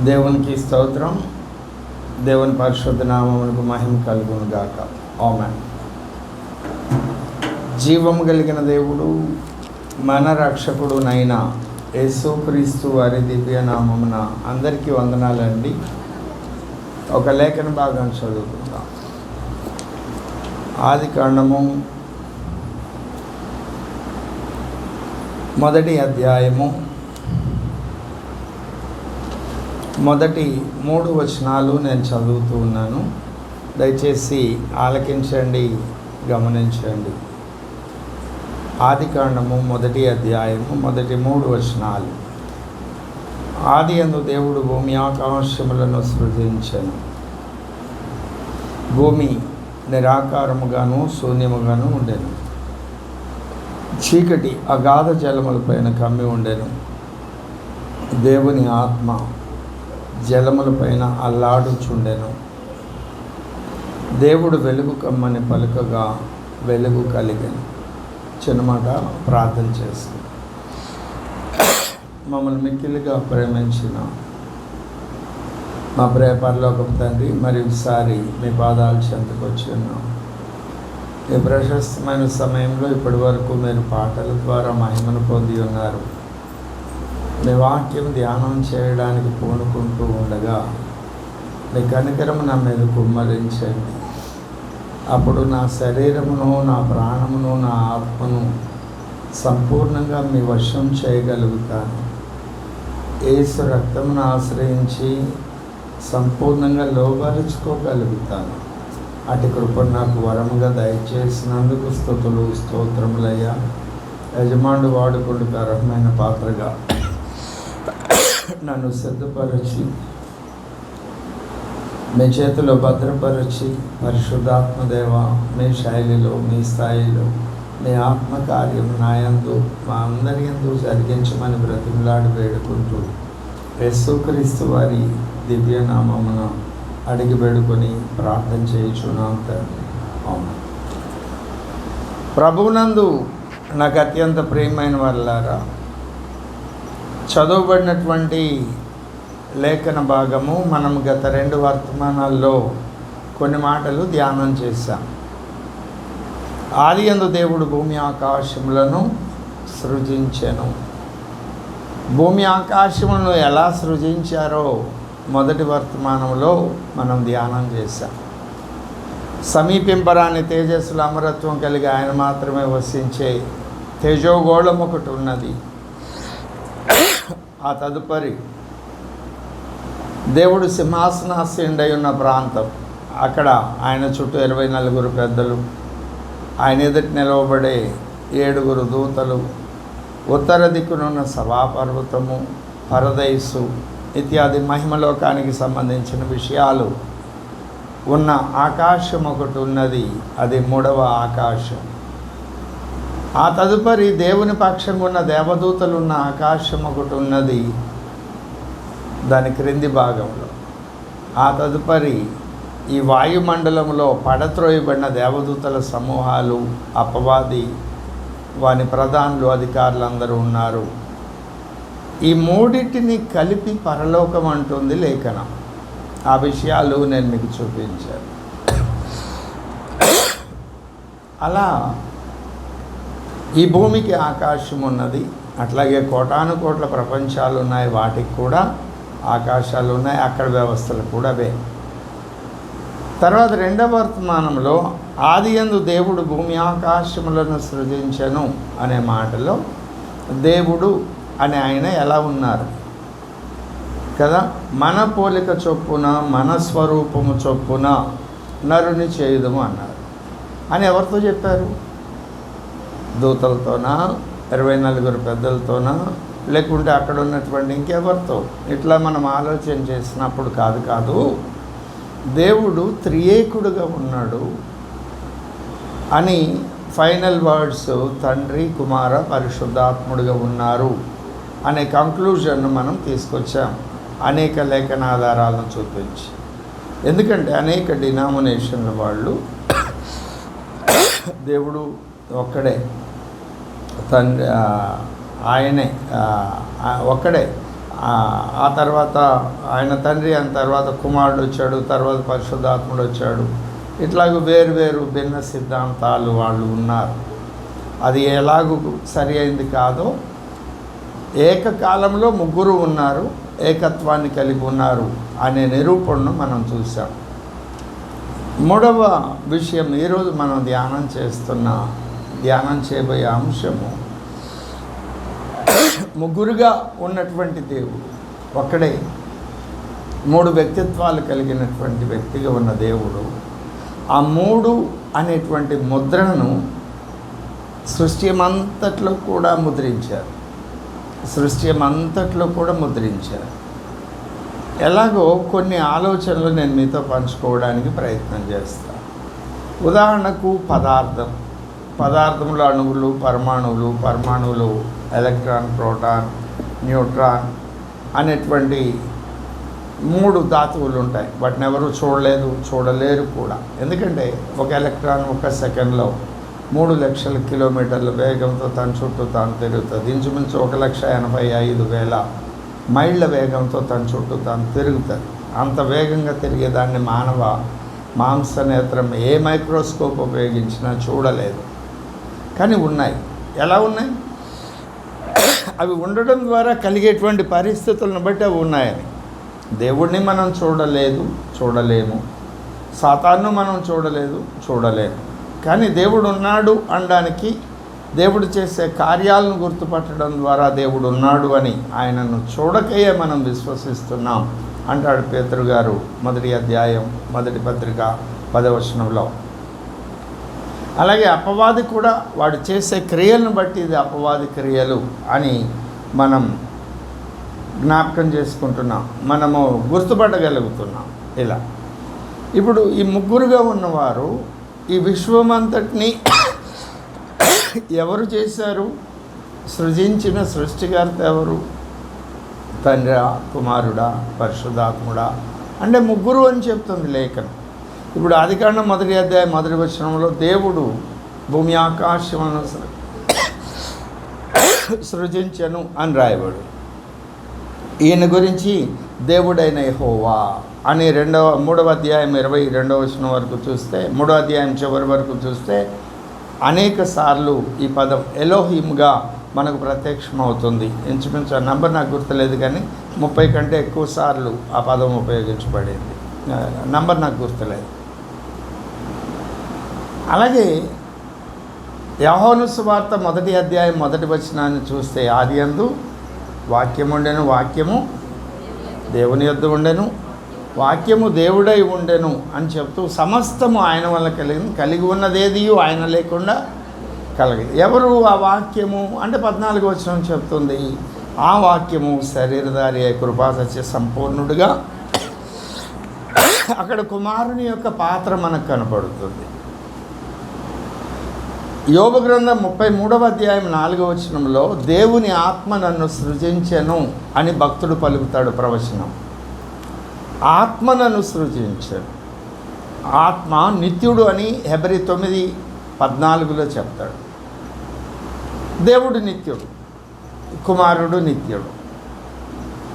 దేవునికి స్తోత్రం. దేవుని పరిశుద్ధ నామమునకు మహిమ కలుగును గాక. ఆమేన్. జీవము కలిగిన దేవుడు, మన రక్షకుడునైన యేసుక్రీస్తు వారి దివ్య నామమున అందరికీ వందనాలండి. ఒక లేఖన భాగం చదువుకుందాం. ఆదికాండము 1వ అధ్యాయము మొదటి 3 వచనాలు నేను చదువుతూ ఉన్నాను. దయచేసి ఆలకించండి, గమనించండి. ఆదికాండము 1వ అధ్యాయము మొదటి 3 వచనాలు. ఆదియందు దేవుడు భూమి ఆకాశములను సృజించెను. భూమి నిరాకారముగాను శూన్యముగాను ఉండెను. చీకటి అగాధ జలములపైన కమ్మి ఉండెను. దేవుని ఆత్మ జలములపైన అల్లాడుచుండెను. దేవుడు వెలుగు కమ్మని పలుకగా వెలుగు కలిగెను. చిన్నమాట ప్రార్థన చేసి మమ్మల్ని మిక్కిలిగా ప్రేమించిన మా ప్రియ పరలోకపు తండ్రి, మరి ఒకసారి మీ పాదాలు చెంతకొచ్చి ఉన్నాం. ఈ ప్రశస్తమైన సమయంలో ఇప్పటి వరకు మీరు పాటల ద్వారా మహిమను పొంది ఉన్నారు. మీ వాక్యం ధ్యానం చేయడానికి పూనుకుంటూ ఉండగా మీ కనికరము నా మీద కుమ్మరించండి. అప్పుడు నా శరీరమును, నా ప్రాణమును, నా ఆత్మను సంపూర్ణంగా మీ వశం చేయగలుగుతాను. యేసు రక్తమును ఆశ్రయించి సంపూర్ణంగా లోబరుచుకోగలుగుతాను. అటు కృపను నాకు వరముగా దయచేసినందుకు స్తుతులు, స్తోత్రములయ్యా. యజమానుడు వాడుకుంటూ అర్హమైన పాత్రగా నన్ను సిద్ధపరచి మీ చేతిలో భద్రపరచి, పరిశుద్ధాత్మదేవ మీ శైలిలో, మీ స్థాయిలో మీ ఆత్మకార్యం నాయందు మా అందరి యందు జరిగించమని బ్రతిమలాడి వేడుకుంటూ యేసుక్రీస్తు వారి దివ్యనామమున అడిగి వేడుకొని ప్రార్థన చేయుచున్నాం తండ్రి. అవును. ప్రభువునందు నాకు అత్యంత ప్రియమైన వారులారా, చదవబడినటువంటి లేఖన భాగము మనం గత 2 వర్తమానాల్లో కొన్ని మాటలు ధ్యానం చేశాం. ఆదియందు దేవుడు భూమి ఆకాశములను సృజించెను. భూమి ఆకాశములను ఎలా సృజించారో మొదటి వర్తమానంలో మనం ధ్యానం చేశాం. సమీపింపరాని తేజస్సుల అమరత్వం కలిగి ఆయన మాత్రమే వసించే తేజోగోళం ఒకటి ఉన్నది. ఆ తదుపరి దేవుడు సింహాసనాసీనుడై ఉన్న ప్రాంతం, అక్కడ ఆయన చుట్టూ 24 పెద్దలు, ఆయన ఎదుటి నిలవబడే 7 దూతలు, ఉత్తర దిక్కునున్న సభాపర్వతము, పరదైసు ఇత్యాది మహిమలోకానికి సంబంధించిన విషయాలు ఉన్న ఆకాశం ఒకటి ఉన్నది. అది 3వ ఆకాశం. ఆ తదుపరి దేవుని పక్షంగా ఉన్న దేవదూతలు ఉన్న ఆకాశం ఒకటి ఉన్నది, దాని క్రింది భాగంలో. ఆ తదుపరి ఈ వాయుమండలంలో పడత్రోయబడిన దేవదూతల సమూహాలు, అపవాది, వాని ప్రధానులు, అధికారులు అందరూ ఉన్నారు. ఈ మూడింటిని కలిపి పరలోకం అంటుంది లేఖనం. ఆ విషయాలు నేను మీకు చూపించాను. అలా ఈ భూమికి ఆకాశం ఉన్నది, అట్లాగే కోటాను కోట్ల ప్రపంచాలు ఉన్నాయి, వాటికి కూడా ఆకాశాలు ఉన్నాయి, అక్కడ వ్యవస్థలు కూడా అవే. తర్వాత 2వ వర్తమానంలో ఆదియందు దేవుడు భూమి ఆకాశములను సృజించెను అనే మాటలో దేవుడు అని ఆయన ఎలా ఉన్నారు కదా. మన పోలిక చొప్పున, మన స్వరూపము చొప్పున నరుని చేయుదము అన్నారు. అని ఎవరితో చెప్పారు? దూతలతోనా, 24 పెద్దలతోనా, లేకుంటే అక్కడ ఉన్నటువంటి ఇంకెవరితో? ఇట్లా మనం ఆలోచన చేసినప్పుడు కాదు, దేవుడు త్రియేకుడుగా ఉన్నాడు అని ఫైనల్ వర్డ్స్ తండ్రి, కుమార, పరిశుద్ధాత్ముడుగా ఉన్నారు అనే కంక్లూజన్ను మనం తీసుకొచ్చాం అనేక లేఖన ఆధారాలను చూపించి. ఎందుకంటే అనేక డినామినేషన్ల వాళ్ళు దేవుడు ఒక్కడే, తండ్రి ఆయనే ఒక్కడే. ఆ తర్వాత ఆయన తండ్రి, ఆయన తర్వాత కుమారుడు వచ్చాడు, తర్వాత పరిశుద్ధాత్ముడు వచ్చాడు. ఇట్లాగ వేరు వేరు భిన్న సిద్ధాంతాలు వాళ్ళు ఉన్నారు. అది ఎలాగూ సరి అయింది కాదో, ఏకకాలంలో ముగ్గురు ఉన్నారు, ఏకత్వాన్ని కలిగి ఉన్నారు అనే నిరూపణను మనం చూసాం. మూడవ విషయం ఈరోజు మనం ధ్యానం చేయబోయే అంశము, ముగ్గురుగా ఉన్నటువంటి దేవుడు ఒక్కడే, మూడు వ్యక్తిత్వాలు కలిగినటువంటి వ్యక్తిగా ఉన్న దేవుడు ఆ మూడు అనేటువంటి ముద్రను సృష్టిమంతట్లో కూడా ముద్రించారు. ఎలాగో కొన్ని ఆలోచనలు నేను మీతో పంచుకోవడానికి ప్రయత్నం చేస్తాను. ఉదాహరణకు పదార్థంలో అణువులు, పరమాణువులు ఎలక్ట్రాన్, ప్రోటాన్, న్యూట్రాన్ అనేటువంటి మూడు ధాతువులు ఉంటాయి. వాటిని ఎవరు చూడలేరు కూడా. ఎందుకంటే ఒక ఎలక్ట్రాన్ ఒక సెకండ్లో 3 లక్షల కిలోమీటర్ల వేగంతో తన చుట్టూ తాను తిరుగుతుంది. ఇంచుమించు 1,85,000 మైళ్ళ వేగంతో తన చుట్టూ తాను తిరుగుతుంది. అంత వేగంగా తిరిగేదాన్ని మానవ మాంసనేత్రం ఏ మైక్రోస్కోప్ ఉపయోగించినా చూడలేదు. కానీ ఉన్నాయి. ఎలా ఉన్నాయి? అవి ఉండడం ద్వారా కలిగేటువంటి పరిస్థితులను బట్టి అవి ఉన్నాయని. దేవుడిని మనం చూడలేము. సాతాను మనం చూడలేము. కానీ దేవుడు ఉన్నాడు అనడానికి, దేవుడు చేసే కార్యాలను గుర్తుపట్టడం ద్వారా దేవుడు ఉన్నాడు అని ఆయనను చూడకయే మనం విశ్వసిస్తున్నాం అంటాడు పేతురు గారు 1వ అధ్యాయం 1వ పత్రిక 10వ వచనంలో. అలాగే అపవాది కూడా వాడు చేసే క్రియలను బట్టి ఇది అపవాది క్రియలు అని మనం జ్ఞాపకం చేసుకుంటున్నాం, మనము గుర్తుపట్టగలుగుతున్నాం. ఇలా ఇప్పుడు ఈ ముగ్గురుగా ఉన్నవారు ఈ విశ్వమంతటిని ఎవరు చేశారు? సృజించిన సృష్టికర్త ఎవరు? తండ్రా, కుమారుడా, పరిశుద్ధాత్ముడా? అంటే ముగ్గురు అని చెప్తుంది లేఖనం. ఇప్పుడు ఆదికాండం 1వ అధ్యాయం 1వ వచనంలో దేవుడు భూమి ఆకాశములను సృజించెను అని రాయబడు. ఈయన గురించి దేవుడైన యెహోవా అని 3వ అధ్యాయం 22వ వచనం వరకు చూస్తే, 3వ అధ్యాయం చివరి వరకు చూస్తే అనేక సార్లు ఈ పదం ఎలోహిమ్గా మనకు ప్రత్యక్షమవుతుంది. ఇంచుమించు ఆ నంబర్ నాకు గుర్తులేదు, కానీ 30 కంటే ఎక్కువ సార్లు ఆ పదం ఉపయోగించబడింది. నంబర్ నాకు గుర్తులేదు. అలాగే యోహాను సువార్త 1వ అధ్యాయం 1వ వచనాన్ని చూస్తే, ఆదియందు వాక్యము ఉండెను, వాక్యము దేవుని యొద్ద ఉండెను, వాక్యము దేవుడై ఉండెను అని చెప్తూ సమస్తము ఆయన వల్ల కలిగి ఉన్నదేది ఆయన లేకుండా కలిగింది. ఎవరు ఆ వాక్యము అంటే 14వ వచనం చెప్తుంది, ఆ వాక్యము శరీరధారి కృపాసత్య సంపూర్ణుడిగా. అక్కడ కుమారుని యొక్క పాత్ర మనకు కనపడుతుంది. యోబు గ్రంథం 33వ అధ్యాయం 4వ వచనంలో దేవుని ఆత్మ నన్ను సృజించెను అని భక్తుడు పలుకుతాడు ప్రవచనం. ఆత్మ నన్ను సృజించాడు. ఆత్మ నిత్యుడు అని హెబ్రీ 9:14లో చెప్తాడు. దేవుడు నిత్యుడు, కుమారుడు నిత్యుడు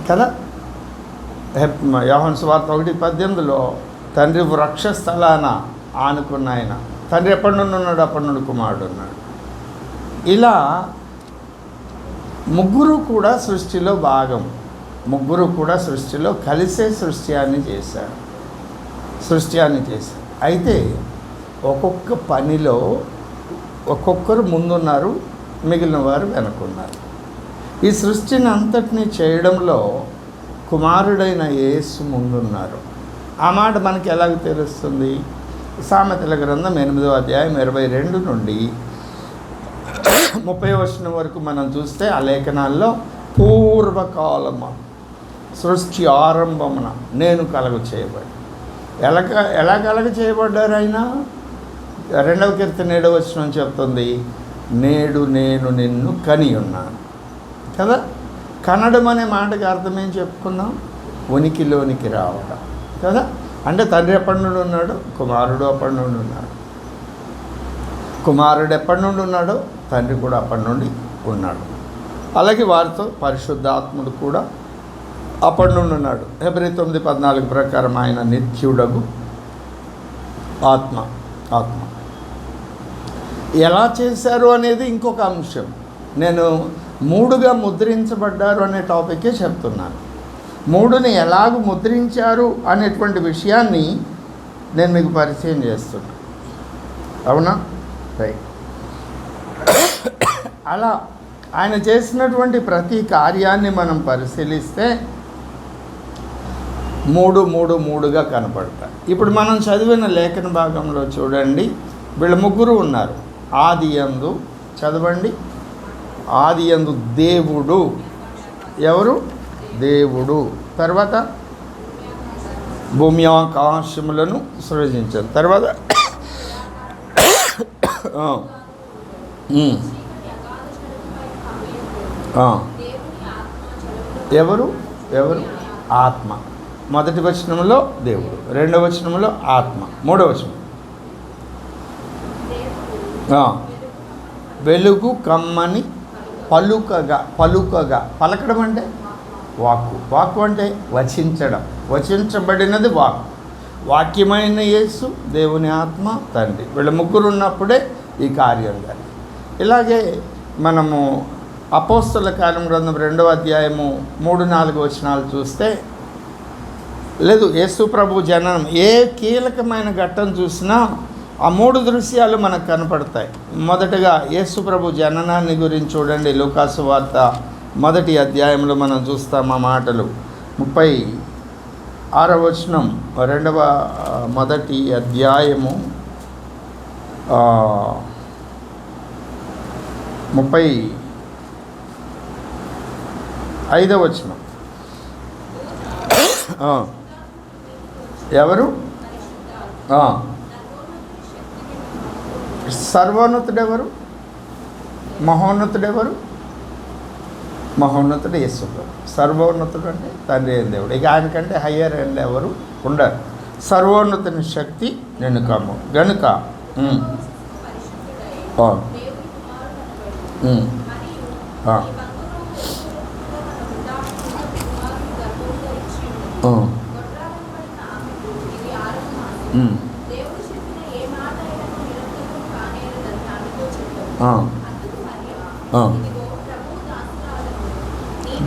కదా. యోహాను సువార్త 1:18లో తండ్రి వృక్షస్థలాన ఆనుకున్న ఆయన, తండ్రి ఎప్పటి నుండి ఉన్నాడు, అప్పటి నుండి కుమారుడు ఉన్నాడు. ఇలా ముగ్గురు కూడా సృష్టిలో భాగం, ముగ్గురు కూడా సృష్టిలో కలిసే సృష్టియాన్ని చేశారు. అయితే ఒక్కొక్క పనిలో ఒక్కొక్కరు ముందున్నారు, మిగిలిన వారు వెనుకున్నారు. ఈ సృష్టిని అంతటినీ చేయడంలో కుమారుడైన యేసు ముందున్నారు. ఆ మాట మనకి ఎలాగ తెలుస్తుంది? సామెతల గ్రంథం 8వ అధ్యాయం 22 నుండి 30వ వచనం వరకు మనం చూస్తే, ఆ లేఖనాల్లో పూర్వకాలము సృష్టి ఆరంభమున నేను కలుగ చేయబడి, ఎలా కలుగ చేయబడ్డారు ఆయన? 2వ కీర్తన 7వ వచనం చెప్తుంది, నేడు నేను నిన్ను కని ఉన్నాను కదా. కనడం అనే మాటకి అర్థం ఏం చెప్పుకున్నాం? ఉనికిలోనికి రావడం కదా. అంటే తండ్రి ఎప్పటి నుండి ఉన్నాడు, కుమారుడు అప్పటి నుండి ఉన్నాడు. కుమారుడు ఎప్పటి నుండి ఉన్నాడో తండ్రి కూడా అప్పటి నుండి ఉన్నాడు. అలాగే వారితో పరిశుద్ధాత్ముడు కూడా అప్పటి నుండి ఉన్నాడు. హెబ్రీ 9:14 ప్రకారం ఆయన నిత్యుడగు ఆత్మ. ఎలా చేశారు అనేది ఇంకొక అంశం. నేను 3గా ముద్రించబడ్డారు అనే టాపికే చెప్తున్నాను. 3ని ఎలాగ ముద్రించారు అనేటువంటి విషయాన్ని నేను మీకు పరిచయం చేస్తున్నాను. అవునా? రైట్. అలా ఆయన చేసినటువంటి ప్రతి కార్యాన్ని మనం పరిశీలిస్తే 3 కనపడతాయి. ఇప్పుడు మనం చదివిన లేఖన భాగంలో చూడండి, వీళ్ళ ముగ్గురు ఉన్నారు. ఆదియందు చదవండి. ఆదియందు దేవుడు. ఎవరు? దేవుడు. తర్వాత భూమి ఆకాశములను సృజించారు. తర్వాత ఎవరు? ఆత్మ. మొదటి వచనంలో దేవుడు, రెండవ వచనంలో ఆత్మ, మూడవ వచనం వెలుగు కమ్మని పలుకగా. పలకడం అంటే వాక్కు అంటే వచించడం. వచించబడినది వాక్కు. వాక్యమైన యేసు, దేవుని ఆత్మ, తండ్రి, వీళ్ళ ముగ్గురు ఉన్నప్పుడే ఈ కార్యం జరిగింది. ఇలాగే మనము అపోస్తల కార్యం గ్రంథం 2వ అధ్యాయము 3-4 వచనాలు చూస్తే, లేదు యేసు ప్రభు జననం, ఏ కీలకమైన ఘట్టం చూసినా ఆ 3 దృశ్యాలు మనకు కనపడతాయి. మొదటగా యేసు ప్రభు జననాన్ని గురించి చూడండి. లూకాసు వార్త 1వ అధ్యాయంలో మనం చూస్తాం ఆ మాటలు. 36వ వచనం, 2వ మొదటి అధ్యాయము 35వ వచనం. ఎవరు? సర్వోన్నతుడెవరు? మహోన్నతుడెవరు? మహోన్నతుడు యేసు ప్రభు. సర్వోన్నతుడు అంటే తండ్రి అయిన దేవుడు. ఇక ఆయనకంటే హయ్యర్ అండ్ ఎవరు ఉండరు. సర్వోన్నతుని శక్తి నేను కమ్ము గనుక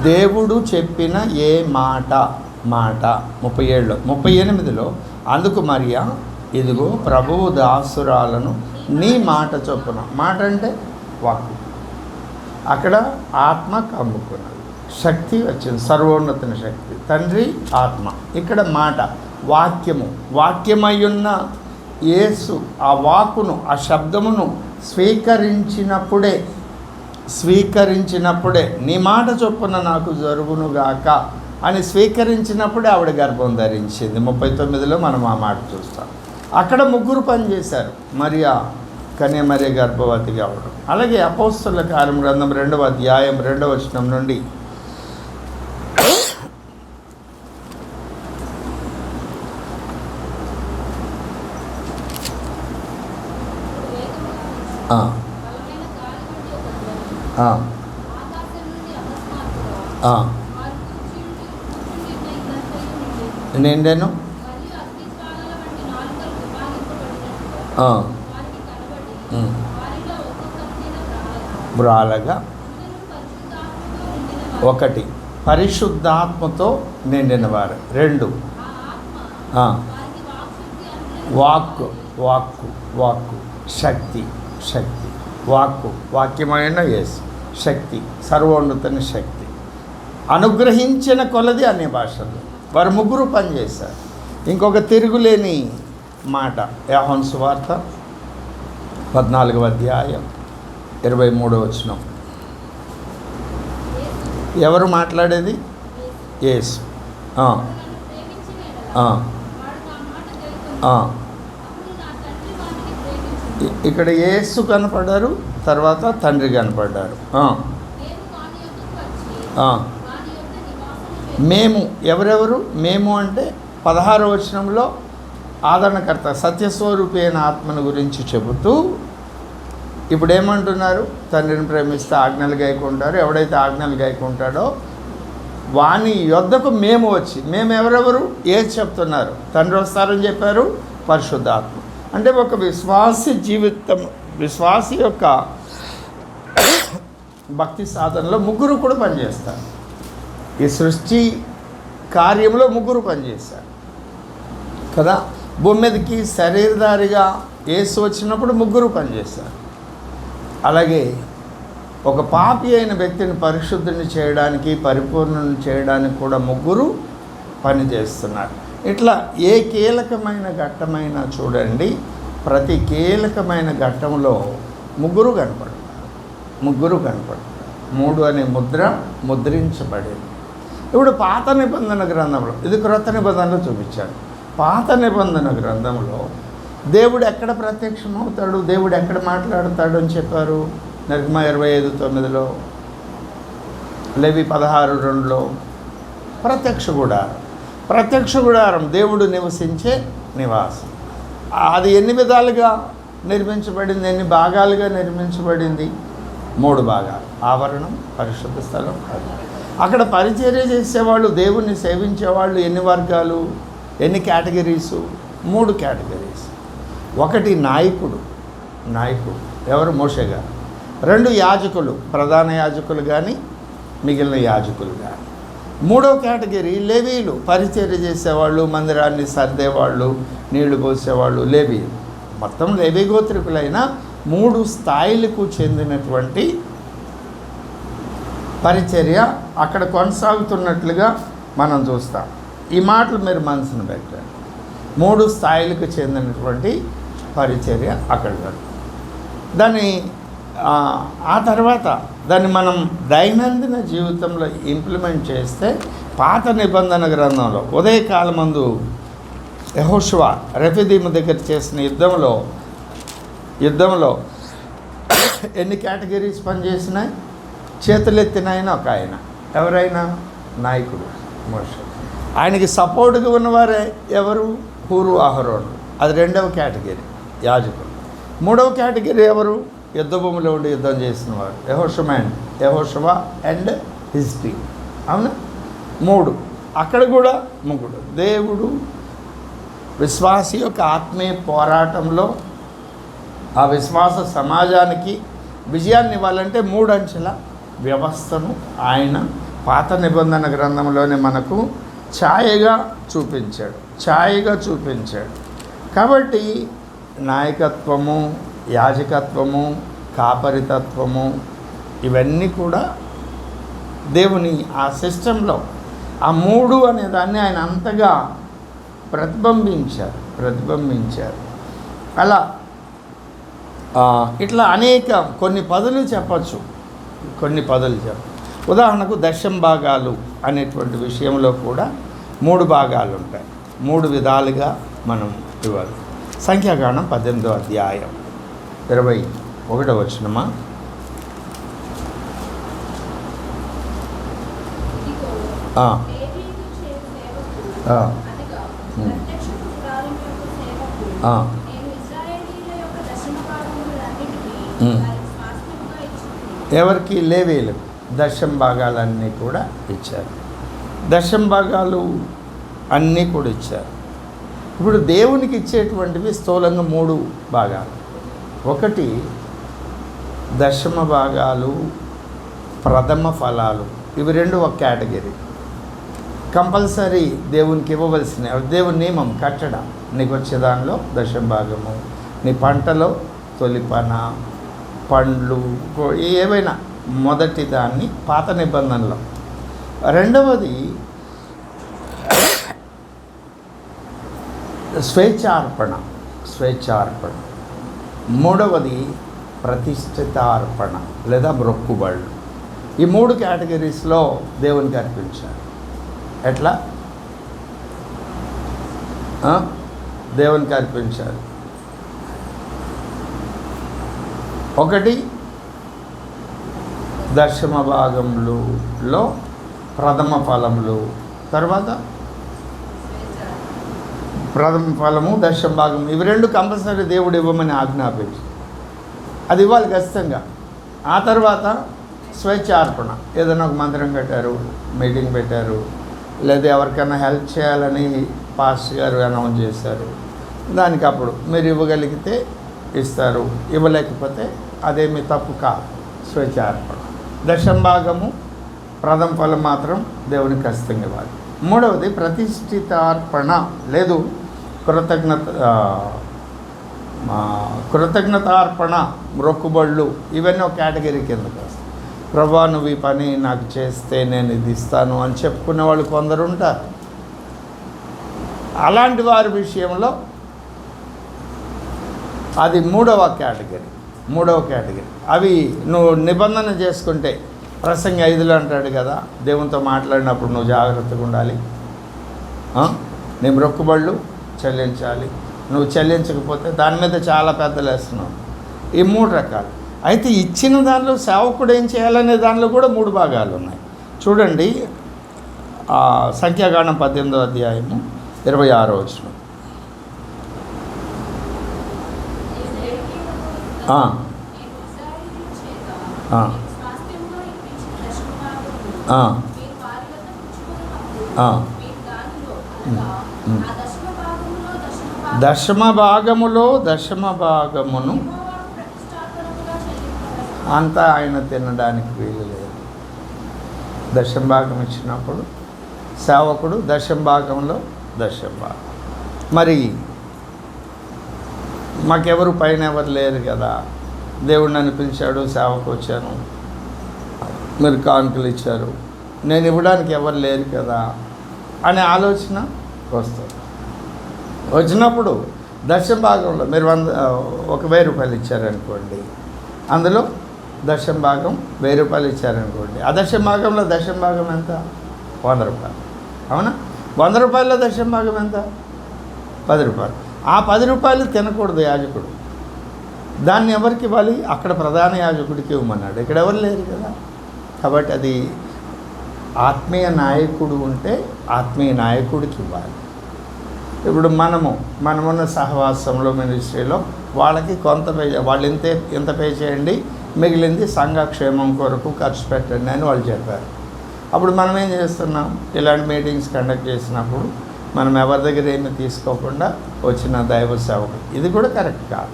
దేవుడు చెప్పిన ఏ మాట 37లో 38లో అందుకు మరియా, ఇదిగో ప్రభువు దాసురాలను నీ మాట చొప్పున. మాట అంటే వాక్కు. అక్కడ ఆత్మ కమ్ముకున్నది, శక్తి వచ్చింది, సర్వోన్నతుని శక్తి, తండ్రి ఆత్మ. ఇక్కడ మాట వాక్యమయ్యున్న యేసు ఆ వాక్కును, ఆ శబ్దమును స్వీకరించినప్పుడే నీ మాట చొప్పున నాకు జరుగునుగాక అని స్వీకరించినప్పుడే ఆవిడ గర్భం ధరించింది. 39లో మనం ఆ మాట చూస్తాం. అక్కడ ముగ్గురు పనిచేశారు. మరియా కన్యమరియా గర్భవతిగా అవడం. అలాగే అపోస్తలుల కార్యం గ్రంథం 2వ అధ్యాయం 2వ వచనం నుండి నిండెను బ్రాలగా. 1 పరిశుద్ధాత్మతో నిండినవారు. 2 వాక్కు శక్తి. వాక్యమైన యేసు శక్తి, సర్వోన్నతుని శక్తి అనుగ్రహించిన కొలది అనే భాషల్లో వారు ముగ్గురు పనిచేశారు. ఇంకొక తిరుగులేని మాట యోహాను సువార్త 14వ అధ్యాయం 23వ వచనం. ఎవరు మాట్లాడేది? యేసు. ఇక్కడ యేసు కనపడ్డారు, తర్వాత తండ్రి కనపడ్డారు. మేము ఎవరెవరు? మేము అంటే 16వ వచనంలో ఆదరణకర్త సత్యస్వరూపి అయిన ఆత్మను గురించి చెబుతూ ఇప్పుడు ఏమంటున్నారు? తండ్రిని ప్రేమిస్తే ఆజ్ఞలు గైకుంటారు. ఎవడైతే ఆజ్ఞలు గైకుంటాడో వాని యొద్దకు మేము వచ్చి, మేము ఎవరెవరు? ఏది చెప్తున్నారు? తండ్రి వస్తారని చెప్పారు, పరిశుద్ధాత్మ. అంటే ఒక విశ్వాసి జీవితం, విశ్వాసి యొక్క భక్తి సాధనలో ముగ్గురు కూడా పనిచేస్తారు. ఈ సృష్టి కార్యంలో ముగ్గురు పనిచేశారు కదా. భూమి మీదకి శరీరధారిగా యేసు వచ్చినప్పుడు ముగ్గురు పనిచేశారు. అలాగే ఒక పాపి అయిన వ్యక్తిని పరిశుద్ధిని చేయడానికి, పరిపూర్ణని చేయడానికి కూడా ముగ్గురు పనిచేస్తున్నారు. ఇట్లా ఏ కీలకమైన ఘట్టమైనా చూడండి, ప్రతి కీలకమైన ఘట్టంలో ముగ్గురు కనపడతారు. మూడు అనే ముద్ర ముద్రించబడింది. ఇప్పుడు పాత నిబంధన గ్రంథంలో, ఇది క్రొత్త నిబంధనలో చూపించాడు. పాత నిబంధన గ్రంథంలో దేవుడు ఎక్కడ ప్రత్యక్షమవుతాడు, దేవుడు ఎక్కడ మాట్లాడతాడు అని చెప్పారు. నిర్గమ 25:9, లేవి 16:2 ప్రత్యక్ష గుడారం దేవుడు నివసించే నివాసం. అది ఎన్ని విధాలుగా నిర్మించబడింది, ఎన్ని భాగాలుగా నిర్మించబడింది? 3 భాగాలు. ఆవరణం, పరిశుద్ధ స్థలం. అక్కడ పరిచర్య చేసేవాళ్ళు, దేవుణ్ణి సేవించేవాళ్ళు ఎన్ని వర్గాలు, ఎన్ని కేటగిరీసు? 3 కేటగిరీస్. 1 నాయకుడు, ఎవరు? మోషే గారు. 2 యాజకులు, ప్రధాన యాజకులు కానీ మిగిలిన యాజకులు కానీ. 3వ కేటగిరీ లేవీలు, పరిచర్య చేసేవాళ్ళు, మందిరాన్ని సర్దేవాళ్ళు, నీళ్లు పోసేవాళ్ళు, లేవీలు. మొత్తం లేవీ గోత్రికులైన 3 స్థాయిలకు చెందినటువంటి పరిచర్య అక్కడ కొనసాగుతున్నట్లుగా మనం చూస్తాం. ఈ మాటలు మీరు మనసును పెట్టండి. 3 స్థాయిలకు చెందినటువంటి పరిచర్య అక్కడ దాన్ని ఆ తర్వాత దాన్ని మనం దైనందిన జీవితంలో ఇంప్లిమెంట్ చేస్తే, పాత నిబంధన గ్రంథంలో ఉదయకాలమందు యెహోషువ రెఫీదీము దగ్గర చేసిన యుద్ధంలో ఎన్ని కేటగిరీస్ పనిచేసినాయి? చేతులెత్తినాయన ఒక ఆయన, ఎవరైనా నాయకుడు మోషే. ఆయనకి సపోర్ట్గా ఉన్నవారే ఎవరు? హూరు, అహరోను. అది 2వ కేటగిరీ, యాజకులు. 3వ కేటగిరీ ఎవరు? యుద్ధ భూమిలో ఉండి యుద్ధం చేసిన వారు, యెహోషువ అండ్ హిజ్ టీమ్. అవునా? 3. అక్కడ కూడా 3. దేవుడు విశ్వాసి యొక్క ఆత్మీయ పోరాటంలో ఆ విశ్వాస సమాజానికి విజయాన్ని ఇవ్వాలంటే 3 అంచెల వ్యవస్థను ఆయన పాత నిబంధన గ్రంథంలోనే మనకు ఛాయగా చూపించాడు. కాబట్టి నాయకత్వము, యాజకత్వము, కాపరితత్వము ఇవన్నీ కూడా దేవుని ఆ సిస్టంలో ఆ 3 అనే దాన్ని ఆయన అంతగా ప్రతిబింబించారు. అలా ఇట్లా కొన్ని పదులు చెప్పచ్చు. ఉదాహరణకు దశంభాగాలు అనేటువంటి విషయంలో కూడా 3 భాగాలు ఉంటాయి. 3 విధాలుగా మనం ఇవ్వాలి. సంఖ్యాకాండం 18వ అధ్యాయం 21వ వచనమా? ఎవరికి? లేవీలకు దశంభాగాలన్నీ కూడా ఇచ్చారు. దశంభాగాలు అన్నీ కూడా ఇచ్చారు. ఇప్పుడు దేవునికి ఇచ్చేటువంటివి స్థూలంగా 3 భాగాలు. 1 దశమ భాగాలు, ప్రథమ ఫలాలు. ఇవి 2 ఒక కేటగిరీ. కంపల్సరీ దేవునికి ఇవ్వవలసినవి. దేవుని నియమం, కట్టడం. నీకు వచ్చే దానిలో దశంభాగము, నీ పంటలో తొలిపన, పండ్లు, ఏవైనా మొదటి దాన్ని పాత నిబంధనలో. 2వది స్వేచ్ఛార్పణ. 3వది ప్రతిష్ఠితార్పణ లేదా మొక్కుబళ్ళు. ఈ 3 కేటగిరీస్లో దేవునికి అర్పించారు. ఎట్లా? దేవునికి అర్పించారు. 1 దశమ భాగంలో ప్రథమ ఫలములు, తర్వాత ప్రథమ ఫలము, దశమ భాగం. ఇవి 2 కంపల్సరీ దేవుడు ఇవ్వమని ఆజ్ఞాపించి. అది ఇవ్వాలి ఖచ్చితంగా. ఆ తర్వాత స్వేచ్ఛార్పణ, ఏదైనా ఒక మందిరం కట్టారు, మీటింగ్ పెట్టారు, లేదా ఎవరికైనా హెల్ప్ చేయాలని పాస్టర్ గారు అనౌన్స్ చేశారు, దానికి అప్పుడు మీరు ఇవ్వగలిగితే ఇస్తారు, ఇవ్వలేకపోతే అదేమి తప్పు కాదు. స్వేచ్ఛార్పణ. దశంభాగము ప్రథమ ఫలం మాత్రం దేవునికి ఖచ్చితంగా ఇవ్వాలి. మూడవది ప్రతిష్ఠితార్పణ, లేదు కృతజ్ఞతార్పణ, మొక్కుబళ్ళు, ఇవన్నీ ఒక కేటగిరీ కిందకి వస్తాయి. ప్రభా నువ్వు ఈ పని నాకు చేస్తే నేను ఇది ఇస్తాను అని చెప్పుకునే వాళ్ళు కొందరు ఉంటారు. అలాంటి వారి విషయంలో అది మూడవ కేటగిరీ. అవి నువ్వు నిబంధన చేసుకుంటే, ప్రసంగి 5లో అంటాడు కదా, దేవునితో మాట్లాడినప్పుడు నువ్వు జాగ్రత్తగా ఉండాలి, నీ మొక్కుబళ్ళు చెల్లించాలి, నువ్వు చెల్లించకపోతే దాని మీద చాలా పెద్దలు వేస్తున్నావు. ఈ 3 రకాలు. అయితే ఇచ్చిన దానిలో సేవకుడు ఏం చేయాలనే దానిలో కూడా 3 భాగాలు ఉన్నాయి. చూడండి, సంఖ్యాకాండం 18వ అధ్యాయము 26వ వచనం. దశమ భాగమును అంతా ఆయన తినడానికి వీలు లేదు. దశమ భాగం ఇచ్చినప్పుడు సేవకుడు దశమ భాగంలో దశమ భాగం. మరి మాకెవరు పైన ఎవరు లేరు కదా, దేవుడు నన్ను పిలిచాడు, సేవకు వచ్చాను, మీరు కానుకలు ఇచ్చారు, నేను ఇవ్వడానికి ఎవరు లేరు కదా అనే ఆలోచన వస్తుంది. వచ్చినప్పుడు దశమ భాగంలో మీరు 1,000 రూపాయలు ఇచ్చారనుకోండి, అందులో దశమ భాగం 1,000 రూపాయలు ఇచ్చారనుకోండి, ఆ దశమ భాగంలో దశమ భాగం ఎంత? 100 రూపాయలు. అవునా? 100 రూపాయల్లో దశమ భాగం ఎంత? 10 రూపాయలు. ఆ 10 రూపాయలు తినకూడదు యాజకుడు. దాన్ని ఎవరికి ఇవ్వాలి? అక్కడ ప్రధాన యాజకుడికి ఇవ్వమన్నాడు. ఇక్కడ ఎవరు లేరు కదా. కాబట్టి అది ఆత్మీయ నాయకుడు ఉంటే ఆత్మీయ నాయకుడికి ఇవ్వాలి. ఇప్పుడు మనమున్న సహవాసంలో, మినిస్ట్రీలో వాళ్ళకి కొంత వాళ్ళు ఇంత పే చేయండి, మిగిలింది సంఘక్షేమం కొరకు ఖర్చు పెట్టండి అని వాళ్ళు చెప్పారు. అప్పుడు మనం ఏం చేస్తున్నాం? ఇలాంటి మీటింగ్స్ కండక్ట్ చేసినప్పుడు మనం ఎవరి దగ్గర ఏమీ తీసుకోకుండా వచ్చిన దైవ సేవకు, ఇది కూడా కరెక్ట్ కాదు.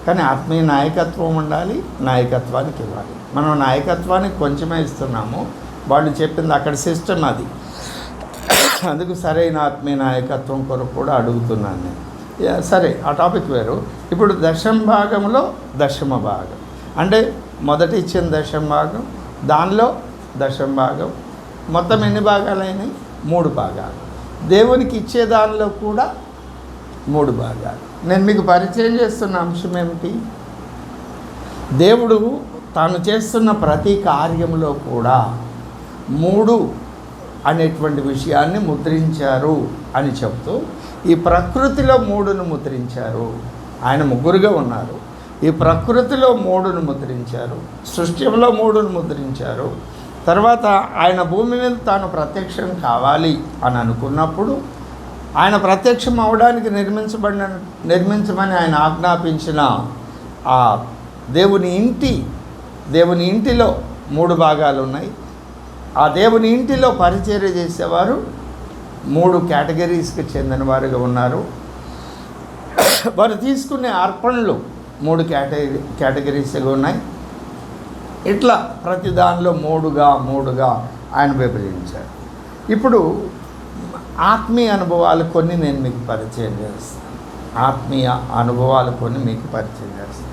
కానీ ఆత్మీయ నాయకత్వం ఉండాలి, నాయకత్వానికి ఇవ్వాలి. మనం నాయకత్వానికి కొంచెమే ఇస్తున్నాము, వాళ్ళు చెప్పింది అక్కడ సిస్టమ్ అది. అందుకు సరైన ఆత్మీయ నాయకత్వం కొరకు కూడా అడుగుతున్నాను నేను. సరే, ఆ టాపిక్ వేరు. ఇప్పుడు దశమ భాగంలో దశమ భాగం అంటే మొదట ఇచ్చిన దశమ భాగం, దానిలో దశమ భాగం, మొత్తం ఎన్ని భాగాలైనాయి? 3 భాగాలు. దేవునికి ఇచ్చే దానిలో కూడా 3 భాగాలు. నేను మీకు పరిచయం చేస్తున్న అంశం ఏమిటి? దేవుడు తాను చేస్తున్న ప్రతి కార్యంలో కూడా 3 అనేటువంటి విషయాన్ని ముద్రించారు అని చెప్తూ, ఈ ప్రకృతిలో 3ను ముద్రించారు. ఆయన 3గా ఉన్నారు. ఈ ప్రకృతిలో 3ను ముద్రించారు, సృష్టిలో 3ను ముద్రించారు. తర్వాత ఆయన భూమి మీద తాను ప్రత్యక్షం కావాలి అని అనుకున్నప్పుడు, ఆయన ప్రత్యక్షం అవడానికి నిర్మించమని ఆయన ఆజ్ఞాపించిన ఆ దేవుని ఇంటిలో 3 భాగాలు ఉన్నాయి. ఆ దేవుని ఇంటిలో పరిచర్య చేసేవారు 3 కేటగిరీస్కి చెందిన వారుగా ఉన్నారు. వారు తీసుకునే అర్పణలు 3 కేటగిరీస్గా ఉన్నాయి. ఇట్లా ప్రతి దానిలో 3గా ఆయన విభజించారు. ఇప్పుడు ఆత్మీయ అనుభవాలు కొన్ని నేను మీకు పరిచయం చేస్తాను.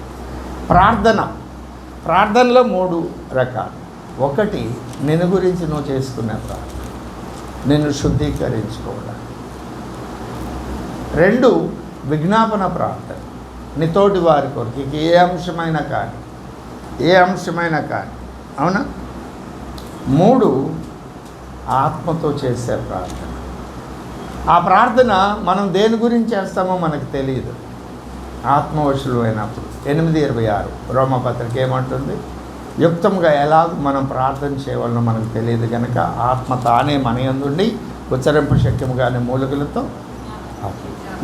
ప్రార్థనలో 3 రకాలు. ఒకటి, నిన్ను గురించి నువ్వు చేసుకునే ప్రార్థన, నిన్ను శుద్ధీకరించుకోవడానికి. 2, విజ్ఞాపన ప్రార్థన, నీతోటి వారి కొరకు ఏ అంశమైనా కానీ. అవునా? 3, ఆత్మతో చేసే ప్రార్థన. ఆ ప్రార్థన మనం దేని గురించి చేస్తామో మనకు తెలియదు. ఆత్మవశులు అయినప్పుడు 8:26 రోమపత్రిక ఏమంటుంది? యుక్తంగా ఎలా మనం ప్రార్థన చేయవాలనో మనకు తెలియదు కనుక ఆత్మ తానే మన యందుండి ఉచ్చరింప శక్యముగానే మూలికలతో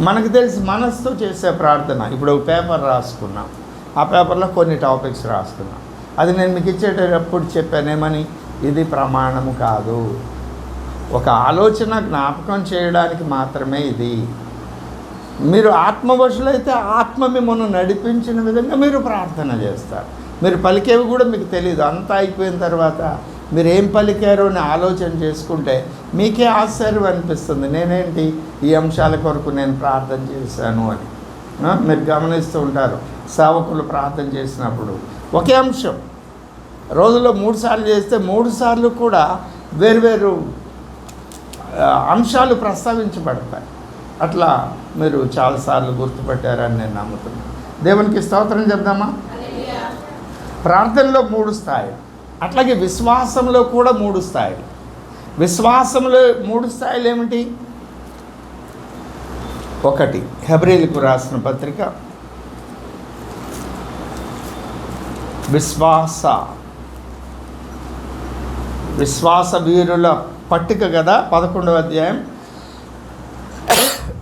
మనకు తెలిసి మనసుతో చేసే ప్రార్థన. ఇప్పుడు పేపర్ రాసుకున్నాం, ఆ పేపర్లో కొన్ని టాపిక్స్ రాసుకున్నాను. అది నేను మీకు ఇచ్చేటప్పుడు చెప్పానేమని, ఇది ప్రమాణము కాదు, ఒక ఆలోచన జ్ఞాపకం చేయడానికి మాత్రమే ఇది. మీరు ఆత్మవశులైతే ఆత్మ మిమ్మల్ని నడిపించిన విధంగా మీరు ప్రార్థన చేస్తారు. మీరు పలికేవి కూడా మీకు తెలియదు. అంతా అయిపోయిన తర్వాత మీరు ఏం పలికారో అని ఆలోచన చేసుకుంటే మీకే ఆశ్చర్యం అనిపిస్తుంది, నేనేంటి ఈ అంశాల కొరకు నేను ప్రార్థన చేశాను అని. మీరు గమనిస్తూ ఉంటారు, సేవకులు ప్రార్థన చేసినప్పుడు ఒకే అంశం రోజులో 3 సార్లు చేస్తే 3 సార్లు కూడా వేరువేరు అంశాలు ప్రస్తావించబడతాయి. అట్లా మీరు చాలాసార్లు గుర్తుపెట్టారని నేను నమ్ముతున్నాను. దేవునికి స్తోత్రం చెప్దామా. ప్రార్థనలో 3 స్థాయిలు, అట్లాగే విశ్వాసంలో కూడా 3 స్థాయిలు. విశ్వాసంలో 3 స్థాయిలు ఏమిటి? 1 హెబ్రీయులకు రాసిన పత్రిక విశ్వాస వీరుల పట్టిక కదా 11వ అధ్యాయం.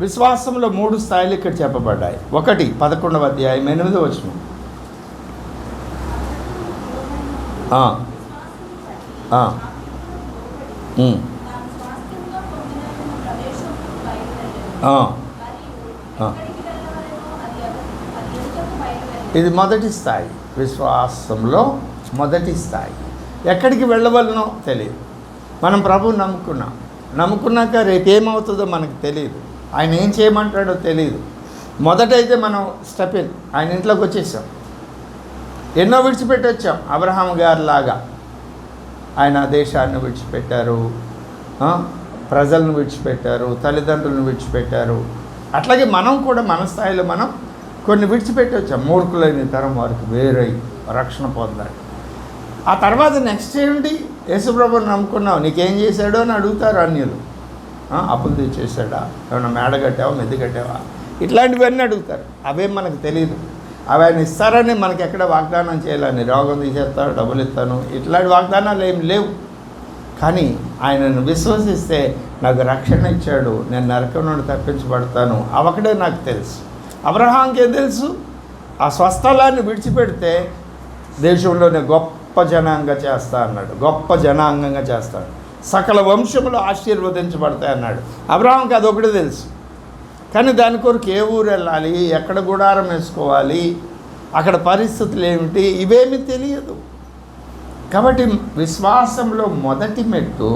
విశ్వాసంలో 3 స్థాయిలు ఇక్కడ చెప్పబడ్డాయి. 1 11వ అధ్యాయం 8వ వచనం. ఇది మొదటి స్థాయి, విశ్వాసంలో మొదటి స్థాయి. ఎక్కడికి వెళ్ళవలనో తెలియదు. మనం ప్రభువు నమ్ముకున్నాక రేపేమవుతుందో మనకు తెలియదు, ఆయన ఏం చేయమంటాడో తెలియదు. మొదటైతే మనం స్టెప్ ఇన్, ఆయన ఇంట్లోకి వచ్చేసాం. ఎన్నో విడిచిపెట్టి వచ్చాం. అబ్రహాం గారి లాగా ఆయన దేశాన్ని విడిచిపెట్టారు, ప్రజలను విడిచిపెట్టారు, తల్లిదండ్రులను విడిచిపెట్టారు. అట్లాగే మనం కూడా మన స్థాయిలో మనం కొన్ని విడిచిపెట్టి వచ్చాం. మూర్ఖులైన తరం వారికి వేరై రక్షణ పొందాలి. ఆ తర్వాత నెక్స్ట్ ఏమిటి? యేసుప్రభుని నమ్ముకున్నావు, నీకేం చేశాడో అని అడుగుతారు అన్యులు. అప్పులు తెచ్చేసాడా, ఏమన్నా మేడ కట్టావా, మెద్ది కట్టావా, ఇట్లాంటివన్నీ అడుగుతారు. అవేం మనకు తెలియదు. అవి ఆయన ఇస్తారని మనకి ఎక్కడ వాగ్దానం చేయాలని, రోగం తీసేస్తాను, డబ్బులు ఇస్తాను, ఇట్లాంటి వాగ్దానాలు ఏం లేవు. కానీ ఆయనను విశ్వసిస్తే నాకు రక్షణ ఇచ్చాడు, నేను నరకం నుండి తప్పించబడతాను, అవక్కడే నాకు తెలుసు. అబ్రహాంకి ఏం తెలుసు? ఆ స్వస్థలాన్ని విడిచిపెడితే దేశంలోనే గొప్ప జనాంగంగా చేస్తా అన్నాడు, గొప్ప జనాంగంగా చేస్తాడు, సకల వంశములు ఆశీర్వదించబడతాయి అన్నాడు. అబ్రహాంకి అదొకటి తెలుసు. కానీ దాని కొరకు ఏ ఊరు వెళ్ళాలి, ఎక్కడ గుడారం వేసుకోవాలి, అక్కడ పరిస్థితులు ఏమిటి, ఇవేమీ తెలియదు. కాబట్టి విశ్వాసంలో మొదటి మెట్టు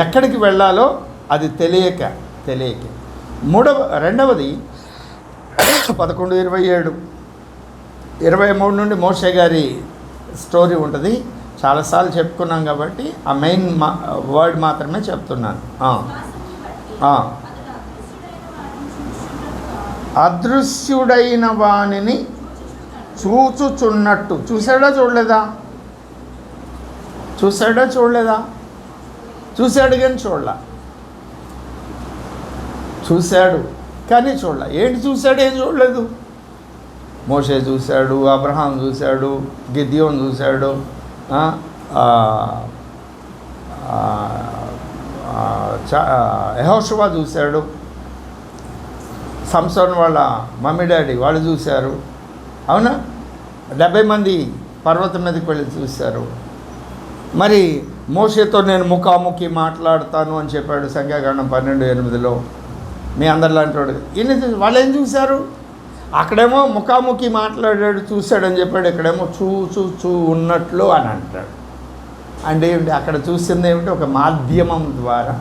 ఎక్కడికి వెళ్ళాలో అది తెలియక. రెండవది 11:27, 23 నుండి మోషే గారి స్టోరీ ఉంటుంది. చాలాసార్లు చెప్పుకున్నాం కాబట్టి ఆ మెయిన్ వర్డ్ మాత్రమే చెప్తున్నాను. అదృశ్యుడైన వానిని చూచుచున్నట్టు. చూశాడా చూడలేదా? చూశాడు కానీ చూడలా. చూశాడు కానీ చూడలా. ఏంటి చూశాడు, ఏం చూడలేదు? మోషే చూశాడు, అబ్రహాం చూశాడు, గిద్యోను చూశాడు, యెహోషువ చూశాడు, సంసోన్ వాళ్ళ మమ్మీ డాడీ వాళ్ళు చూశారు. అవునా? 70 మంది పర్వతం మీదకి వెళ్ళి చూశారు. మరి మోషేతో నేను ముఖాముఖి మాట్లాడతాను అని చెప్పాడు సంఖ్యాకాండం 12:8లో. మీ అందరిలాంటి వాడు ఇన్ని వాళ్ళు ఏం చూశారు? అక్కడేమో ముఖాముఖి మాట్లాడాడు, చూశాడని చెప్పాడు. ఇక్కడేమో చూ ఉన్నట్లు అని అంటాడు. అంటే ఏమిటి? అక్కడ చూసింది ఏమిటి? ఒక మాధ్యమం ద్వారా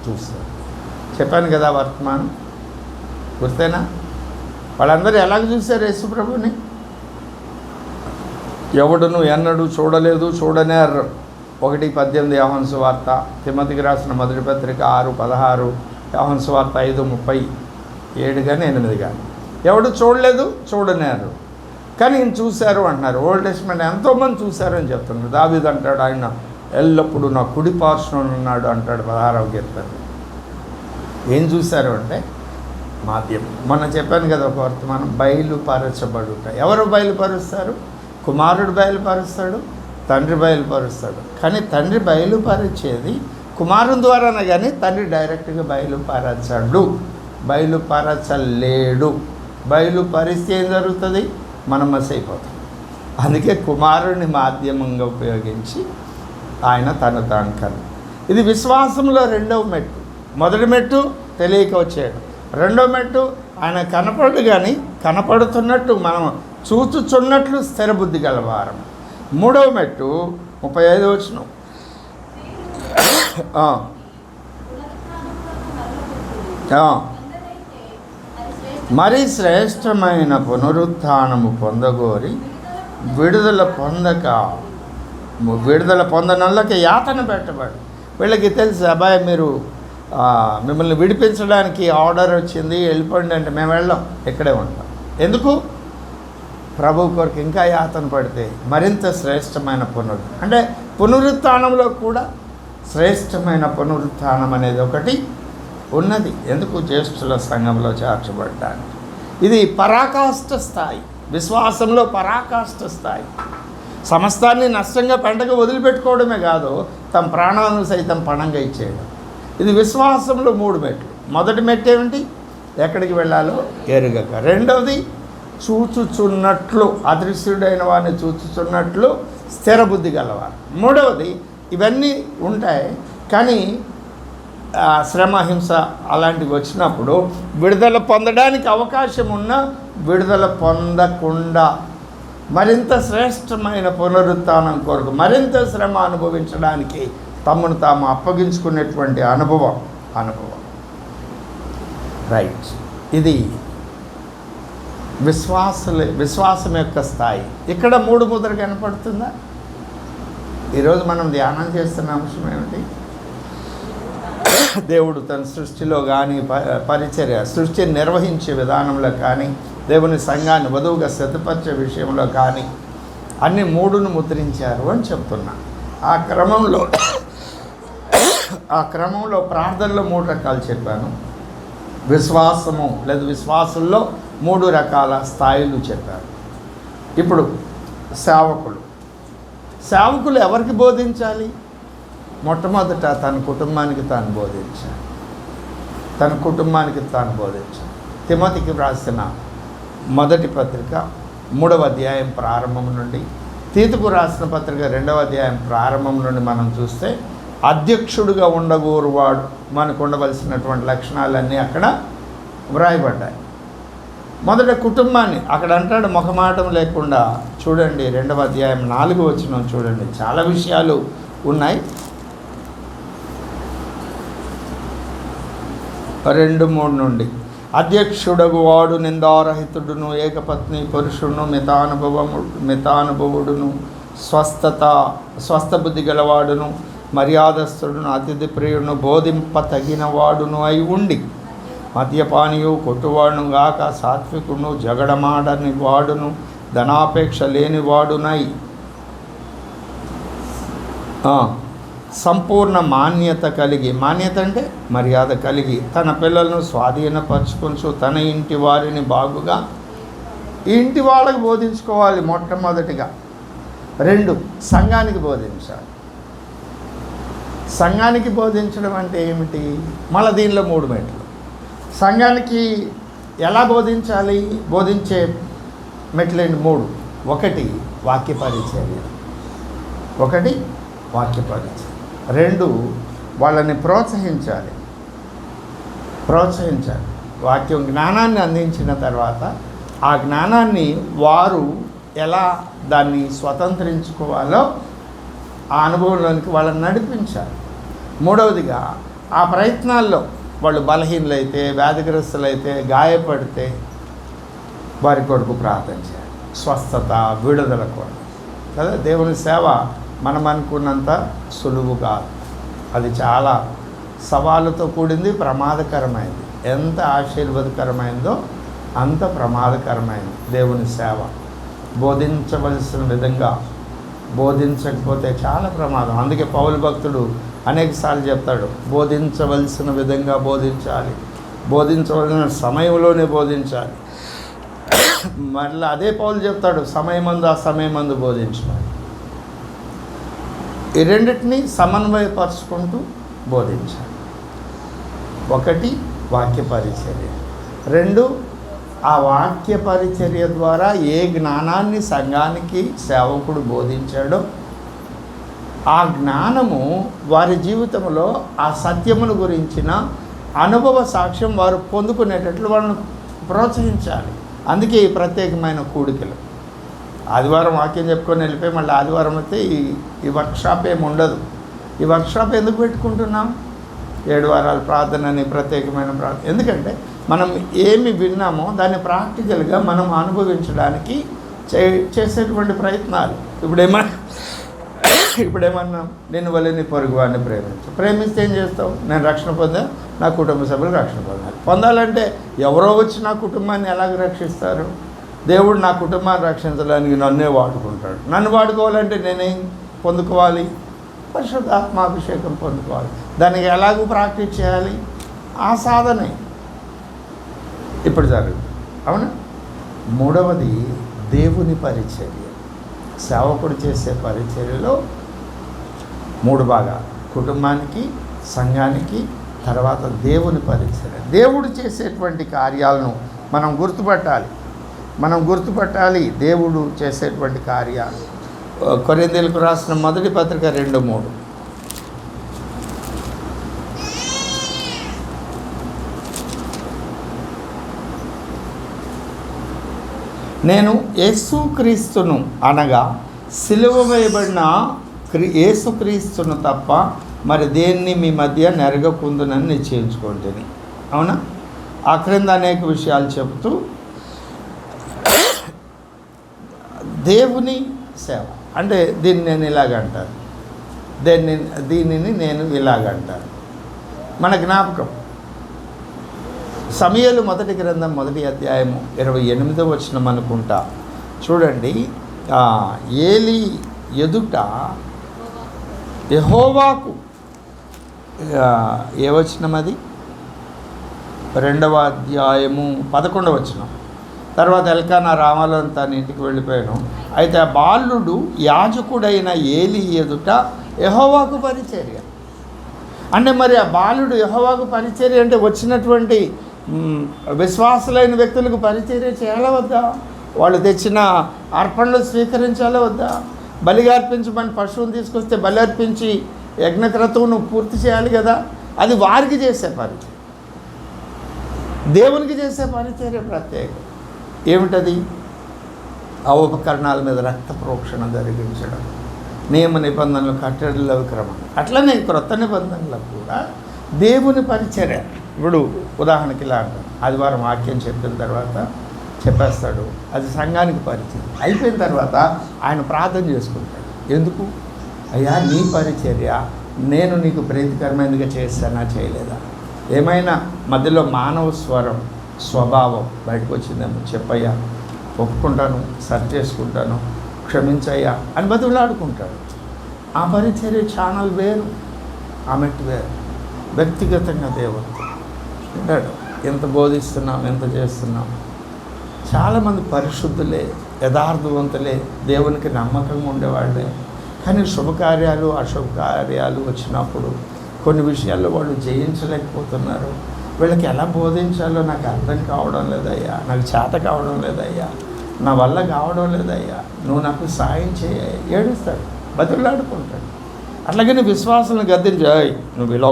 చూస్తారు. చెప్పాను కదా వర్తమానం, గుర్తేనా? వాళ్ళందరూ ఎలాగ చూశారు యేసుప్రభుని? ఎవడును ఎన్నడూ చూడలేదు, చూడనేరు. 1:18 యోహాను సువార్త, తిమోతికి రాసిన మొదటి పత్రిక 6:16, యోహాను సువార్త 5:37 కానీ 8 కానీ. ఎవడు చూడలేదు, చూడనేరు, కానీ ఈయన చూశారు అంటున్నారు. ఓల్డ్ టెస్ట్మెంట్ ఎంతోమంది చూశారు అని చెప్తున్నారు. దావీదు అంటాడు, ఆయన ఎల్లప్పుడూ నా కుడి పార్శ్వన ఉన్నాడు అంటాడు 16వ కీర్తన. ఏం చూశారు అంటే మాధ్యమం. మొన్న చెప్పాను కదా ఒక వర్తమానం, బయలుపరచబడుట. ఎవరు బయలుపరుస్తారు? కుమారుడు బయలుపరుస్తాడు, తండ్రి బయలుపరుస్తాడు. కానీ తండ్రి బయలుపరిచేది కుమారుని ద్వారానే, కానీ తండ్రి డైరెక్ట్గా బయలుపరచలేడు. బయలుపరిస్తే ఏం జరుగుతుంది? మనం మస్ అయిపోతాం. అందుకే కుమారుని మాధ్యమంగా ఉపయోగించి ఆయన తను తాను కను. ఇది విశ్వాసంలో రెండవ మెట్టు. మొదటి మెట్టు తెలియక వచ్చాడు. రెండో మెట్టు ఆయన కనపడు, కానీ కనపడుతున్నట్టు మనం చూచుచున్నట్లు స్థిర బుద్ధి గలవారం. మూడవ మెట్టు 35 వచనం. మరి శ్రేష్టమైన పునరుత్థానము పొందగోరి విడుదల పొందనల్లకి యాతన పెట్టబడి. వీళ్ళకి తెలుసు, అబ్బాయి మీరు మిమ్మల్ని విడిపించడానికి ఆర్డర్ వచ్చింది, వెళ్ళిపోండి అంటే మేము వెళ్ళాం, ఇక్కడే ఉంటాం. ఎందుకు? ప్రభు కొరకు ఇంకా యాతన పడితే మరింత శ్రేష్టమైన అంటే పునరుత్థానంలో కూడా శ్రేష్టమైన పునరుత్థానం అనేది ఒకటి ఉన్నది. ఎందుకు? జ్యేష్ఠుల సంఘంలో చేర్చబడ్డానికి. ఇది పరాకాష్ఠ స్థాయి, విశ్వాసంలో పరాకాష్ఠ స్థాయి. సమస్తాన్ని నష్టంగా పెంటగా వదిలిపెట్టుకోవడమే కాదు, తమ ప్రాణాలను సైతం పణంగా ఇచ్చేయడం. ఇది విశ్వాసంలో 3 మెట్లు. మొదటి మెట్టు ఏమిటి? ఎక్కడికి వెళ్ళాలో ఎరుగక. రెండవది చూచుచున్నట్లు, అదృశ్యుడైన వారిని చూచుచున్నట్లు స్థిర బుద్ధి గలవారు. మూడవది ఇవన్నీ ఉంటాయి, కానీ శ్రమ, హింస అలాంటివి వచ్చినప్పుడు విడుదల పొందడానికి అవకాశం ఉన్నా విడుదల పొందకుండా మరింత శ్రేష్టమైన పునరుత్థానం కొరకు మరింత శ్రమ అనుభవించడానికి తమను తాము అప్పగించుకునేటువంటి అనుభవం. రైట్. ఇది విశ్వాసం యొక్క స్థాయి. ఇక్కడ 3 ముద్ర కనపడుతుందా? ఈరోజు మనం ధ్యానం చేస్తున్న అంశం ఏమిటి? దేవుడు తన సృష్టిలో కానీ పరిచర్య, సృష్టిని నిర్వహించే విధానంలో కానీ, దేవుని సంఘాన్ని వధువుగా సిద్ధపరిచే విషయంలో కానీ అన్ని 3ను ముద్రించారు అని చెప్తున్నా. ఆ క్రమంలో ప్రార్థనలో 3 రకాలు చెప్పాను. విశ్వాసము లేదా విశ్వాసంలో 3 రకాల స్థాయిలు చెప్పారు. ఇప్పుడు సేవకులు ఎవరికి బోధించాలి? మొట్టమొదట తన కుటుంబానికి తాను బోధించాలి. తిమోతికి వ్రాసిన మొదటి పత్రిక 3వ అధ్యాయం ప్రారంభం నుండి, తీతుకు రాసిన పత్రిక 2వ అధ్యాయం ప్రారంభం నుండి మనం చూస్తే అధ్యక్షుడిగా ఉండగోరువాడు మనకు ఉండవలసినటువంటి లక్షణాలన్నీ అక్కడ వ్రాయబడ్డాయి. మొదట కుటుంబాన్ని అక్కడ అంటాడు మొహమాటం లేకుండా. చూడండి 2వ అధ్యాయం 4వ వచనం చూడండి, చాలా విషయాలు ఉన్నాయి. 2-3 నుండి, అధ్యక్షుడగు వాడు నిందారహితుడును, ఏకపత్ని పురుషుడును, మితానుభవుడును, స్వస్థ బుద్ధి గలవాడును, మర్యాదస్తుడును, అతిథి ప్రియుడును, బోధింప తగిన వాడును అయి ఉండి, మద్యపానియు, కొట్టువాడును గాక, సాత్వికుడును, జగడమాడని వాడును, ధనాపేక్ష లేని వాడునై సంపూర్ణ మాన్యత కలిగి, మాన్యత అంటే మర్యాద కలిగి, తన పిల్లలను స్వాధీనపరచుకొంచు, తన ఇంటి వారిని బాగుగా, ఇంటి వాళ్ళకి బోధించుకోవాలి మొట్టమొదటిగా. 2, సంఘానికి బోధించాలి. సంఘానికి బోధించడం అంటే ఏమిటి? మళ్ళీ దీనిలో 3 మెట్లు. సంఘానికి ఎలా బోధించాలి? బోధించే మెట్లేండి 3. 1 వాక్య పరిచర్య, 2 వాళ్ళని ప్రోత్సహించాలి. వాక్యం జ్ఞానాన్ని అందించిన తర్వాత ఆ జ్ఞానాన్ని వారు ఎలా దాన్ని స్వతంత్రించుకోవాలో ఆ అనుభవంలోనికి వాళ్ళని నడిపించాలి. 3వదిగా ఆ ప్రయత్నాల్లో వాళ్ళు బలహీనులైతే, వ్యాధిగ్రస్తులైతే, గాయపడితే వారి కొరకు ప్రార్థన చేయాలి. స్వస్థత, విడుదల కొరకు కదా. దేవుని సేవ మనం అనుకున్నంత సులువు కాదు. అది చాలా సవాళ్ళతో కూడింది, ప్రమాదకరమైంది. ఎంత ఆశీర్వాదకరమైందో అంత ప్రమాదకరమైంది దేవుని సేవ. బోధించవలసిన విధంగా బోధించకపోతే చాలా ప్రమాదం. అందుకే పౌలు భక్తుడు అనేకసార్లు చెప్తాడు, బోధించవలసిన విధంగా బోధించాలి, బోధించవలసిన సమయంలోనే బోధించాలి. మళ్ళీ అదే పౌలు చెప్తాడు, సమయమందు అసమయమందు బోధించాలి. ఈ రెండింటినీ సమన్వయపరుచుకుంటూ బోధించాలి. 1 వాక్య పరిచర్య, 2 ఆ వాక్య పరిచర్య ద్వారా ఏ జ్ఞానాన్ని సంఘానికి సేవకుడు బోధించాడో ఆ జ్ఞానము వారి జీవితంలో ఆ సత్యమును గురించిన అనుభవ సాక్ష్యం వారు పొందుకునేటట్లు వాళ్ళను ప్రోత్సహించాలి. అందుకే ఈ ప్రత్యేకమైన కూడికలు. ఆదివారం వాక్యం చెప్పుకొని వెళ్ళిపోయి మళ్ళీ ఆదివారం అయితే ఈ వర్క్షాప్ ఏమి ఉండదు. ఈ వర్క్షాప్ ఎందుకు పెట్టుకుంటున్నాం? 7 వారాల ప్రార్థన అని ప్రత్యేకమైన ప్రార్థన. ఎందుకంటే మనం ఏమి విన్నామో దాన్ని ప్రాక్టికల్గా మనం అనుభవించడానికి చేసేటువంటి ప్రయత్నాలు. ఇప్పుడేమన్నా నేను వల్ల నీ పొరుగు వాడిని ప్రేమిస్తే ఏం చేస్తావు? నేను రక్షణ పొందా, నా కుటుంబ సభ్యులు రక్షణ పొందాలంటే ఎవరో వచ్చి నా కుటుంబాన్ని ఎలాగ రక్షిస్తారు? దేవుడు నా కుటుంబాన్ని రక్షించడానికి నన్నే వాడుకుంటాడు. నన్ను వాడుకోవాలంటే నేనేం పొందుకోవాలి? పరిశుద్ధాత్మాభిషేకం పొందుకోవాలి. దానికి ఎలాగూ ప్రాక్టీస్ చేయాలి? ఆ సాధనే ఇప్పుడు జరుగుతుంది. అవునా? మూడవది దేవుని పరిచర్య. సేవకుడు చేసే పరిచర్యలో 3 భాగాలు: కుటుంబానికి, సంఘానికి, తర్వాత దేవుని పరిచర్య. దేవుడు చేసేటువంటి కార్యాలను మనం గుర్తుపట్టాలి. దేవుడు చేసేటువంటి కార్యాలు. కొరింథీయులకు రాసిన మొదటి పత్రిక 2:3. నేను యేసుక్రీస్తును అనగా సిలువ వేయబడిన యేసుక్రీస్తును తప్ప మరి దేన్ని మీ మధ్య నెరగకుందునని నిశ్చయించుకుంటుంది. అవునా? ఆ క్రింద అనేక విషయాలు చెబుతూ దేవుని సేవ అంటే దీన్ని నేను ఇలాగంటాను, దీనిని నేను ఇలాగంటాను. మన జ్ఞాపకం సమూయేలు మొదటి గ్రంథం 1వ అధ్యాయము 28వ వచనం అనుకుంటా. చూడండి, ఏలీ ఎదుట యెహోవాకు ఏ వచనం అది? 2వ అధ్యాయము 11వ వచనం. తర్వాత ఎల్కానా రామాలను తన ఇంటికి వెళ్ళిపోయాను. అయితే ఆ బాలుడు యాజకుడైన ఏలీ ఎదుట యెహోవాకు పరిచర్య. అంటే మరి ఆ బాలుడు యెహోవాకు పరిచర్య అంటే వచ్చినటువంటి విశ్వాసులైన వ్యక్తులకు పరిచర్య చేయాలా వద్దా? వాళ్ళు తెచ్చిన అర్పణలు స్వీకరించాలా వద్దా? బలిగా అర్పించమని పశువుని తీసుకొస్తే బలి అర్పించి యజ్ఞక్రతువును పూర్తి చేయాలి కదా. అది వారికి చేసే పరిచర్య. దేవునికి చేసే పరిచర్య ప్రత్యేకం. ఏమిటది? ఆ ఉపకరణాల మీద రక్త ప్రోక్షణ జరిగించడం, నియమ నిబంధనలు, కట్టడల విక్రమం. అట్లనే క్రొత్త నిబంధనలు కూడా దేవుని పరిచర్య. ఇప్పుడు ఉదాహరణకి ఇలా అంటారు, ఆదివారం వాక్యం చెప్పిన తర్వాత చెప్పేస్తాడు, అది సంఘానికి పరిచయం అయిపోయిన తర్వాత ఆయన ప్రార్థన చేసుకుంటాడు. ఎందుకు? అయ్యా, నీ పరిచర్య నేను నీకు ప్రీతికరమైనదిగా చేస్తానా చేయలేదా? ఏమైనా మధ్యలో మానవ స్వభావం బయటకు వచ్చిందేమో చెప్పయ్యా, ఒప్పుకుంటాను, సరి చేసుకుంటాను, క్షమించయ్యా అని బతుకులాడుకుంటాడు. ఆ పరిచర్య ఛానల్ వేరు, ఆ మెట్టు వేరు. వ్యక్తిగతంగా దేవుడితో ఉంటాడు. ఎంత బోధిస్తున్నాం, ఎంత చేస్తున్నాం. చాలామంది పరిశుద్ధులే, యథార్థవంతులే, దేవునికి నమ్మకంగా ఉండేవాళ్ళే. కానీ శుభకార్యాలు అశుభకార్యాలు వచ్చినప్పుడు కొన్ని విషయాల్లో వాళ్ళు జయించలేకపోతున్నారు. వీళ్ళకి ఎలా బోధించాలో నాకు అర్థం కావడం లేదయ్యా, నాకు చేత కావడం లేదయ్యా, నా వల్ల కావడం లేదయ్యా, నువ్వు నాకు సాయం చేయ ఏడుస్తాడు, బతుకులాడుకుంటాడు. అట్లాగని విశ్వాసాలను గద్దించాయి, నువ్వు ఇలా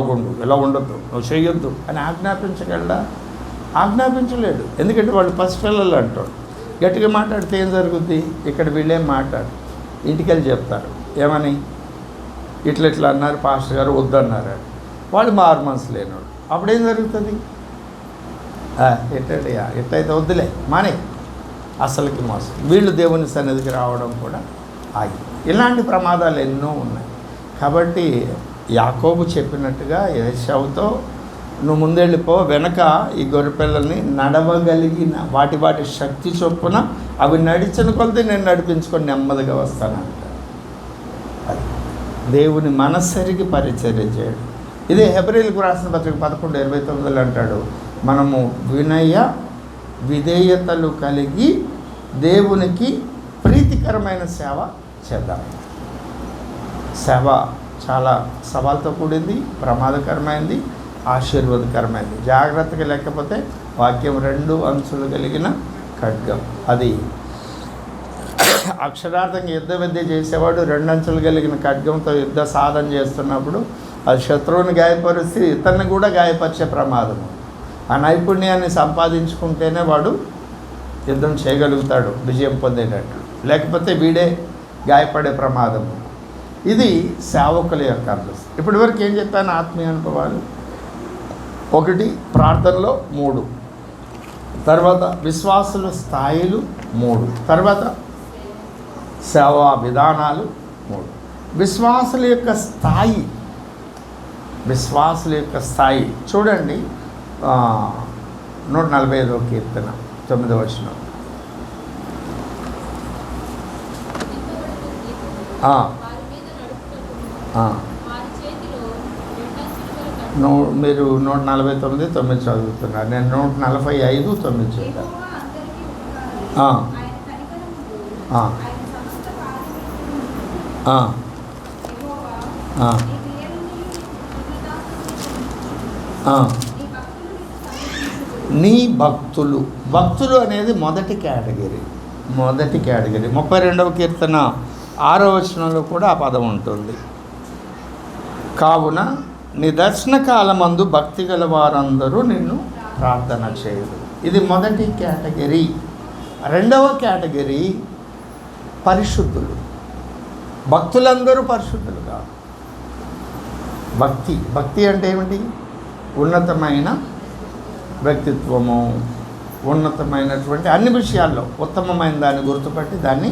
ఉండొద్దు, నువ్వు చేయొద్దు అని ఆజ్ఞాపించగలడా? ఆజ్ఞాపించలేడు. ఎందుకంటే వాళ్ళు పసిపిల్లలు అంటాడు. గట్టిగా మాట్లాడితే ఏం జరుగుద్ది? ఇక్కడ వీళ్ళేం మాట్లాడు, ఇంటికి వెళ్ళి చెప్తారు, ఏమని? ఇట్లా అన్నారు పాస్టర్ గారు, వద్దన్నారు. వాళ్ళు మారు మనసు లేనివాడు. అప్పుడేం జరుగుతుంది? ఎట్లయితే వద్దులే, మానే, అసలుకి మోసం. వీళ్ళు దేవుని సన్నిధికి రావడం కూడా ఆగి. ఇలాంటి ప్రమాదాలు ఎన్నో ఉన్నాయి. కాబట్టి యాకోబు చెప్పినట్టుగా ఏశావుతో, నువ్వు ముందెళ్ళిపో, వెనక ఈ గొర్రెపిల్లల్ని నడవగలిగిన వాటి శక్తి చొప్పున అవి నడిచిన కొలది నేను నడిపించుకొని నెమ్మదిగా వస్తానంట. అది దేవుని మనస్సరికి పరిచర్య చేయడం. ఇదే హెబ్రీయులకు రాసిన పత్రిక 11:29 అంటాడు, మనము వినయ విధేయతలు కలిగి దేవునికి ప్రీతికరమైన సేవ చేద్దాం. సేవ చాలా సవాల్తో కూడింది, ప్రమాదకరమైంది. ఆశీర్వాదకరమైనది. జాగ్రత్తగా లేకపోతే వాక్యం 2 అంచులు కలిగిన ఖడ్గం. అది అక్షరార్థంగా యుద్ధ విద్య చేసేవాడు 2 అంచులు కలిగిన ఖడ్గంతో యుద్ధ సాధన చేస్తున్నప్పుడు అది శత్రువుని గాయపరిస్తే ఇతన్ని కూడా గాయపరిచే ప్రమాదము. ఆ నైపుణ్యాన్ని సంపాదించుకుంటేనే వాడు యుద్ధం చేయగలుగుతాడు, విజయం పొందేటట్లు. లేకపోతే వీడే గాయపడే ప్రమాదము. ఇది సేవకుల యొక్క అంతస్తు. ఇప్పటివరకు ఏం చెప్పాను? ఆత్మీయ అనుభవాలు 1, ప్రార్థనలో 3, తర్వాత విశ్వాసుల స్థాయిలు 3, తర్వాత సేవా విధానాలు 3. విశ్వాసుల యొక్క స్థాయి చూడండి. 145వ కీర్తన 9వ వచనం. మీరు 149:9 చదువుతున్నారు, నేను 145:9 చదువుతాను. నీ భక్తులు అనేది మొదటి కేటగిరీ. 32వ కీర్తన 6వ వచనంలో కూడా ఆ పదం ఉంటుంది. కావున నీ దర్శన కాలమందు భక్తి గల వారందరూ నిన్ను ప్రార్థన చేయరు. ఇది మొదటి కేటగిరీ. 2వ కేటగిరీ పరిశుద్ధులు. భక్తులందరూ పరిశుద్ధులు కాదు. భక్తి అంటే ఏమిటి? ఉన్నతమైన వ్యక్తిత్వము, ఉన్నతమైనటువంటి అన్ని విషయాల్లో ఉత్తమమైన దాన్ని గుర్తుపట్టి దాన్ని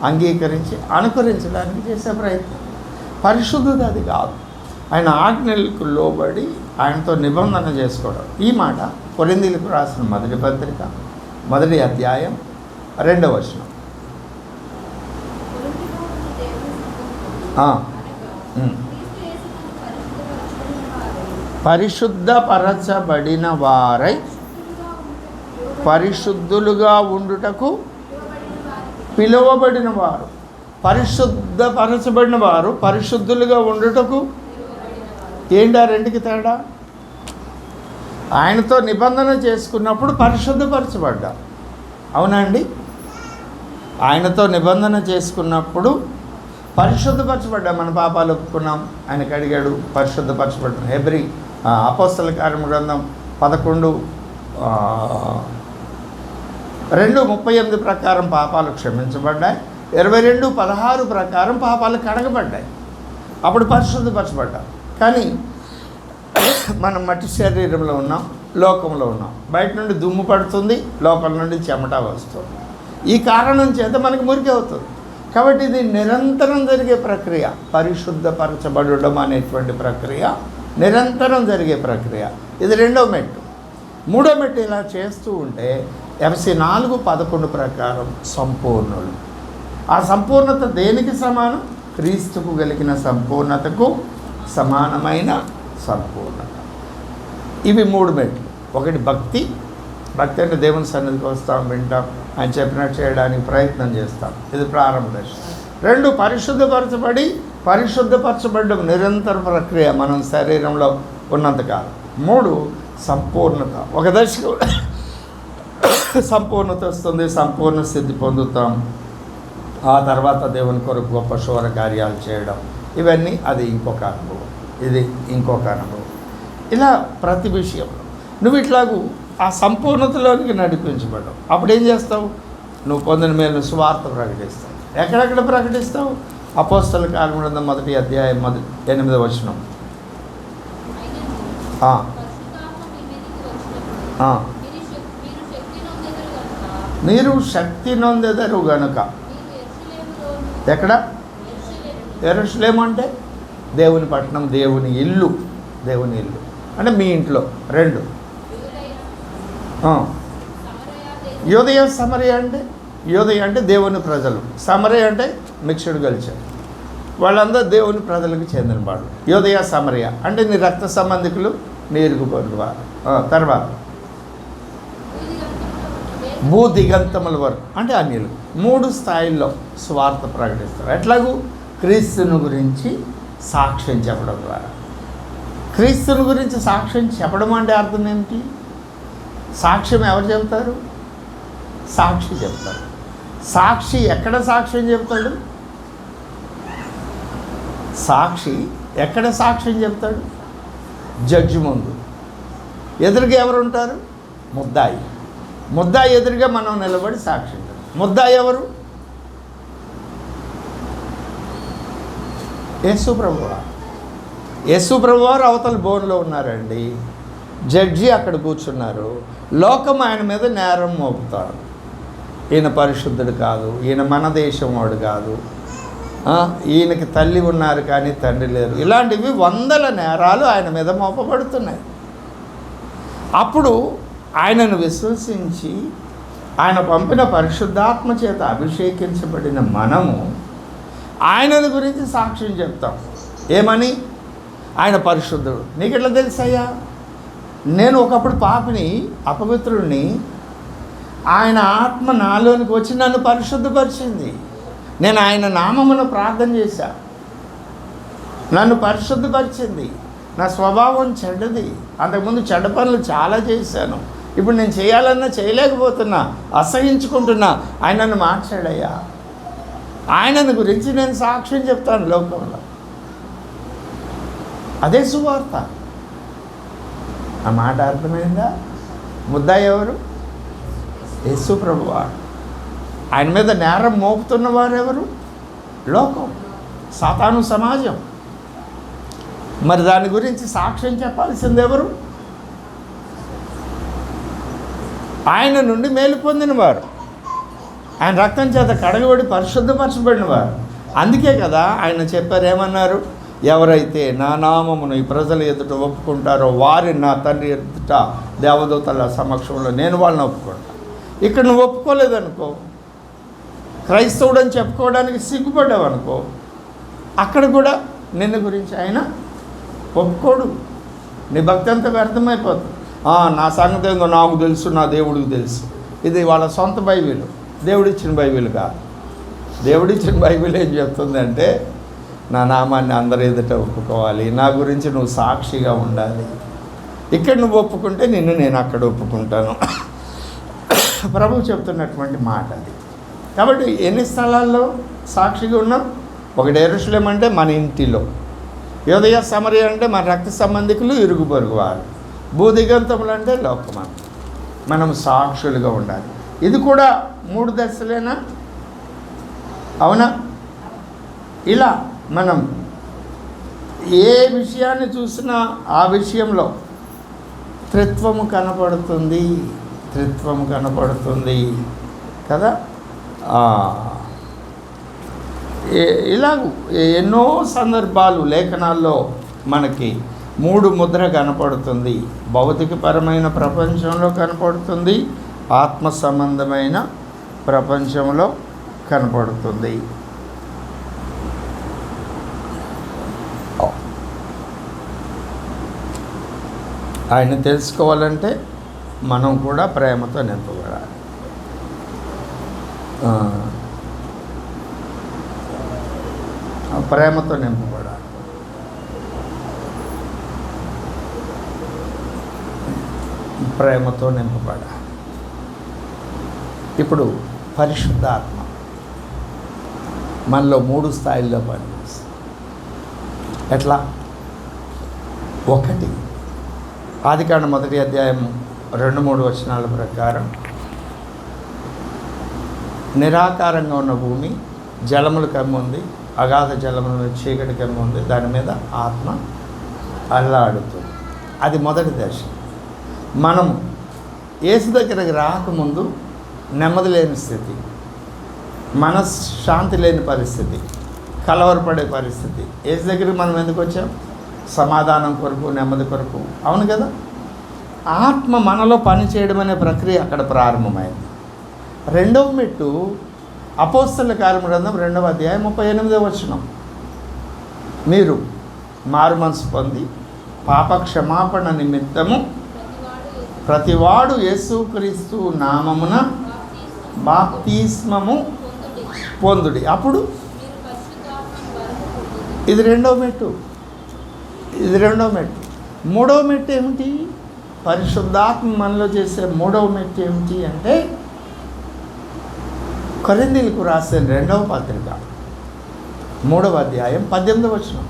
అంగీకరించి అనుకరించడానికి చేసే ప్రయత్నం. పరిశుద్ధుడు అది కాదు. ఆయన ఆజ్ఞలకు లోబడి ఆయనతో నిబంధన చేసుకోవడం. ఈ మాట కొరింథీయులకు రాసిన మొదటి పత్రిక 1వ అధ్యాయం 2వ వచనం. పరిశుద్ధపరచబడిన వారై పరిశుద్ధులుగా ఉండుటకు పిలువబడిన వారు. పరిశుద్ధపరచబడిన వారు పరిశుద్ధులుగా ఉండుటకు. ఏంటి ఆ రెండుకి తేడా? ఆయనతో నిబంధన చేసుకున్నప్పుడు పరిశుద్ధపరచబడ్డా. అవునా అండి? ఆయనతో నిబంధన చేసుకున్నప్పుడు పరిశుద్ధపరచబడ్డా. మన పాపాలు ఒప్పుకున్నాం, ఆయనకు అడిగాడు, పరిశుద్ధపరచబడ్డాం. అపోస్తల కార్యముల గ్రంథం 11:2:38 ప్రకారం పాపాలు క్షమించబడ్డాయి. 22:16 ప్రకారం పాపాలు కడగబడ్డాయి. అప్పుడు పరిశుద్ధపరచబడ్డాం. కానీ మనం మట్టి శరీరంలో ఉన్నాం, లోకంలో ఉన్నాం. బయట నుండి దుమ్ము పడుతుంది, లోపల నుండి చెమట వస్తుంది. ఈ కారణం చేత మనకి మురికి అవుతుంది. కాబట్టి ఇది నిరంతరం జరిగే ప్రక్రియ. పరిశుద్ధపరచబడడం అనేటువంటి ప్రక్రియ నిరంతరం జరిగే ప్రక్రియ. ఇది 2వ మెట్టు. 3వ మెట్టు ఇలా చేస్తూ ఉంటే ఎఫెసీ 4:11 ప్రకారం సంపూర్ణులు. ఆ సంపూర్ణత దేనికి సమానం? క్రీస్తుకు కలిగిన సంపూర్ణతకు సమానమైన సంపూర్ణత. ఇవి 3 మెట్లు. 1 భక్తి అంటే దేవుని సన్నిధికి వస్తాం, వింటాం, ఆయన చెప్పినట్టు చేయడానికి ప్రయత్నం చేస్తాం. ఇది ప్రారంభ దశ. 2 పరిశుద్ధపరచబడడం నిరంతర ప్రక్రియ మనం శరీరంలో ఉన్నంతకాలం. 3 సంపూర్ణత. ఒక దశకు సంపూర్ణత వస్తుంది, సంపూర్ణ స్థితి పొందుతాం. ఆ తర్వాత దేవుని కొరకు గొప్ప శూర కార్యాలు చేయడం, ఇవన్నీ అది ఇంకొక అనుభవం, ఇది ఇంకొక అనుభవం. ఇలా ప్రతి విషయంలో నువ్వు ఇట్లాగూ ఆ సంపూర్ణతలోనికి నడిపించబడ్డావు. అప్పుడు ఏం చేస్తావు? నువ్వు పొందిన మేలు సువార్త ప్రకటిస్తావు. ఎక్కడెక్కడ ప్రకటిస్తావు? అపోస్తల కార్యముల గ్రంథం 1వ అధ్యాయం 8వ వచనం. మీరు శక్తి నొందెదరు గనుక. ఎక్కడ? యెరూషలేము అంటే దేవుని పట్టణం, దేవుని ఇల్లు అంటే మీ ఇంట్లో. 2 యోదయ సమరయ అంటే దేవుని ప్రజలు. సమరయ అంటే మిక్స్డ్ కల్చర్, వాళ్ళందరూ దేవుని ప్రజలకు చెందిన వాళ్ళు. యోదయ సమరయ అంటే నీ రక్త సంబంధికులు, నీ ఇరుగు పొరుగువారు. తర్వాత భూదిగంతముల వరకు అంటే అన్యులు. 3 స్థాయిల్లో స్వార్థ ప్రకటిస్తారు. ఎట్లాగూ క్రీస్తుని గురించి సాక్ష్యం చెప్పడం ద్వారా. క్రీస్తుని గురించి సాక్ష్యం చెప్పడం అంటే అర్థం ఏమిటి? సాక్ష్యం ఎవరు చెప్తారు? సాక్షి చెప్తారు. సాక్షి ఎక్కడ సాక్ష్యం చెప్తాడు? సాక్షి ఎక్కడ సాక్ష్యం చెప్తాడు? జడ్జి ముందు. ఎదురుగా ఎవరు ఉంటారు? ముద్దాయి. ముద్దాయి ఎదురుగా మనం నిలబడి సాక్ష్యం చెప్తాం. ముద్దాయి ఎవరు? యేసు ప్రభువారు. యేసు ప్రభువారు అవతల బోన్లో ఉన్నారండి. జడ్జి అక్కడ కూర్చున్నారు. లోకం ఆయన మీద నేరం మోపుతాడు. ఈయన పరిశుద్ధుడు కాదు, ఈయన మన దేశం వాడు కాదు, ఈయనకి తల్లి ఉన్నారు కానీ తండ్రి లేరు, ఇలాంటివి వందల నేరాలు ఆయన మీద మోపబడుతున్నాయి. అప్పుడు ఆయనను విశ్వసించి ఆయన పంపిన పరిశుద్ధాత్మ చేత అభిషేకించబడిన మనము ఆయనను గురించి సాక్ష్యం చెప్తాం. ఏమని? ఆయన పరిశుద్ధుడు. నీకు ఎట్లా తెలుసయ్యా? నేను ఒకప్పుడు పాపిని, అపవిత్రుడిని. ఆయన ఆత్మ నాలోనికి వచ్చి నన్ను పరిశుద్ధపరిచింది. నేను ఆయన నామమును ప్రార్థన చేశా, నన్ను పరిశుద్ధపరిచింది. నా స్వభావం చెడ్డది. అంతకుముందు చెడ్డ పనులు చాలా చేశాను. ఇప్పుడు నేను చేయాలన్నా చేయలేకపోతున్నా, అసహించుకుంటున్నా. ఆయన నన్ను మార్చాడయ్యా. ఆయనను గురించి నేను సాక్ష్యం చెప్తాను లోకంలో. అదే సువార్త. ఆ మాట అర్థమైందా? ముద్దాయి ఎవరు? యేసు ప్రభువారు. ఆయన మీద నేరం మోపుతున్న వారెవరు? లోకం, సాతాను సమాజం. మరి దాని గురించి సాక్ష్యం చెప్పాల్సింది ఎవరు? ఆయన నుండి మేలు పొందిన వారు, ఆయన రక్తం చేత కడగబడి పరిశుద్ధపరచబడిన వారు. అందుకే కదా ఆయన చెప్పారు, ఏమన్నారు? ఎవరైతే నా నామమును ఈ ప్రజల ఎదుట ఒప్పుకుంటారో వారిని నా తండ్రి ఎదుట దేవదూతల సమక్షంలో నేను వాళ్ళని ఒప్పుకుంటా. ఇక్కడ నువ్వు ఒప్పుకోలేదనుకో, క్రైస్తవుడు అని చెప్పుకోవడానికి సిగ్గుపడ్డావనుకో, అక్కడ కూడా నిన్ను గురించి ఆయన ఒప్పుకోడు. నీ భక్తి అంతా వ్యర్థమైపోతుంది. నా సంగతి ఏందో నాకు తెలుసు, నా దేవుడికి తెలుసు. ఇది వాళ్ళ సొంత బైబిల్, దేవుడిచ్చిన బైబిల్ కాదు. దేవుడిచ్చిన బైబిల్ ఏం చెప్తుందంటే, నా నామాన్ని అందరి ఎదుట ఒప్పుకోవాలి, నా గురించి నువ్వు సాక్షిగా ఉండాలి. ఇక్కడ నువ్వు ఒప్పుకుంటే నిన్ను నేను అక్కడ ఒప్పుకుంటాను. ప్రభువు చెప్తున్నటువంటి మాట అది. కాబట్టి ఎన్ని స్థలాల్లో సాక్షిగా ఉన్నాం? ఒకటి యెరూషలేం అంటే మన ఇంటిలో, యోదయ సమరయ అంటే మన రక్త సంబంధికులు, ఇరుగు పొరుగు వారు, భూదిగంతములు అంటే లోకం. మనం సాక్షులుగా ఉండాలి. ఇది కూడా 3 దశలేనా? అవునా? ఇలా మనం ఏ విషయాన్ని చూసినా ఆ విషయంలో త్రిత్వము కనపడుతుంది, త్రిత్వము కనపడుతుంది కదా. ఇలా ఎన్నో సందర్భాలు లేఖనాల్లో మనకి 3 ముద్ర కనపడుతుంది. భౌతికపరమైన ప్రపంచంలో కనపడుతుంది, ఆత్మ సంబంధమైన ప్రపంచంలో కనపడుతుంది. ఆయన తెలుసుకోవాలంటే మనం కూడా ప్రేమతో నింపబడాలి. ప్రేమతో నింపబడాలి. ప్రేమతో నింపబడాలి. ఇప్పుడు పరిశుద్ధాత్మ మనలో 3 స్థాయిల్లో పనిచేస్తుంది. ఎట్లా? 1, ఆదికాండం 1వ అధ్యాయం 2-3 వచనాల ప్రకారం నిరాకారంగా ఉన్న భూమి జలములు కమ్మి ఉంది, అగాధ జలముల మీద చీకటి కమ్మి ఉంది, దాని మీద ఆత్మ అల్లాడుతుంది. అది మొదటి దశ. మనం యేసు దగ్గరికి రాకముందు నెమ్మది లేని స్థితి, మనశ్శాంతి లేని పరిస్థితి, కలవరపడే పరిస్థితి. యేసు దగ్గరికి మనం ఎందుకు వచ్చాం? సమాధానం కొరకు, నెమ్మది కొరకు. అవును కదా. ఆత్మ మనలో పనిచేయడం అనే ప్రక్రియ అక్కడ ప్రారంభమైంది. 2వ మెట్టు అపోస్తలుల కార్యముల గ్రంథం 2వ అధ్యాయం 38వ వచనం. మీరు మారు మనసు పొంది పాప క్షమాపణ నిమిత్తము ప్రతివాడు యేసుక్రీస్తు నామమున బాప్తిస్మము పొందుడి. అప్పుడు ఇది 2వ మెట్టు. ఇది 2వ మెట్టు. మూడవ మెట్టు ఏమిటి? పరిశుద్ధాత్మ మనలో చేసే మూడవ మెట్టు ఏమిటి అంటే కొరింథీయులకు రాసిన 2వ పత్రిక 3వ అధ్యాయం 18వ వచనం.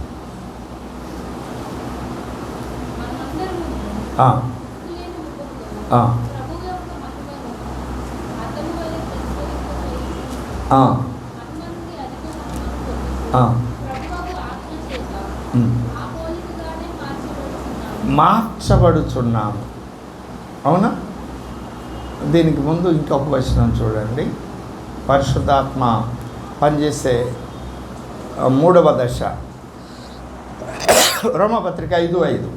మార్చబడుచున్నాము. అవునా? దీనికి ముందు ఇంకొక వచనం చూడండి. పరిశుద్ధాత్మ పనిచేసే 3వ దశ, రోమపత్రిక 5:5.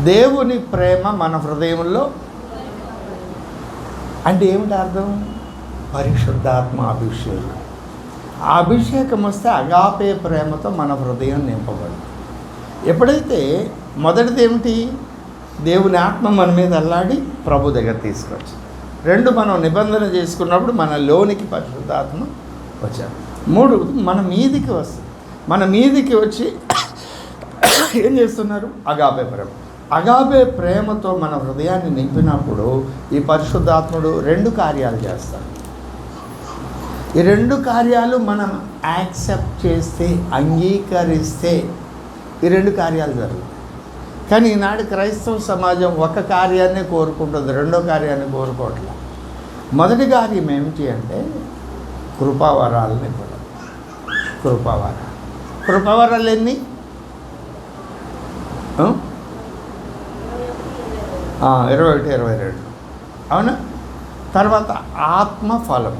దేవుని ప్రేమ మన హృదయంలో అంటే ఏమిటి అర్థం? పరిశుద్ధాత్మ అభిషేకం. ఆ అభిషేకం వస్తే అగాపే ప్రేమతో మన హృదయం నింపబడి, ఎప్పుడైతే మొదటిది ఏమిటి? దేవుని ఆత్మ మన మీద అల్లాడి ప్రభు దగ్గర తీసుకొచ్చి, 2 మనం నిబంధన చేసుకున్నప్పుడు మన లోనికి పరిశుద్ధాత్మ వచ్చారు. 3 మన మీదికి వస్తుంది. మన మీదికి వచ్చి ఏం చేస్తున్నారు? అగాపే ప్రేమ. అగాపే ప్రేమతో మన హృదయాన్ని నింపినప్పుడు ఈ పరిశుద్ధాత్ముడు 2 కార్యాలు చేస్తాడు. ఈ 2 కార్యాలు మనం యాక్సెప్ట్ చేస్తే, అంగీకరిస్తే ఈ 2 కార్యాలు జరుగుతాయి. కానీ ఈనాడు క్రైస్తవ సమాజం ఒక కార్యాన్ని కోరుకుంటుంది, 2వ కార్యాన్ని కోరుకోవట్లేదు. మొదటి కార్యం ఏమిటి అంటే కృపావరాలని కూడా. కృపావరాలు ఎన్ని? 21, 22. అవునా? తర్వాత ఆత్మఫలం.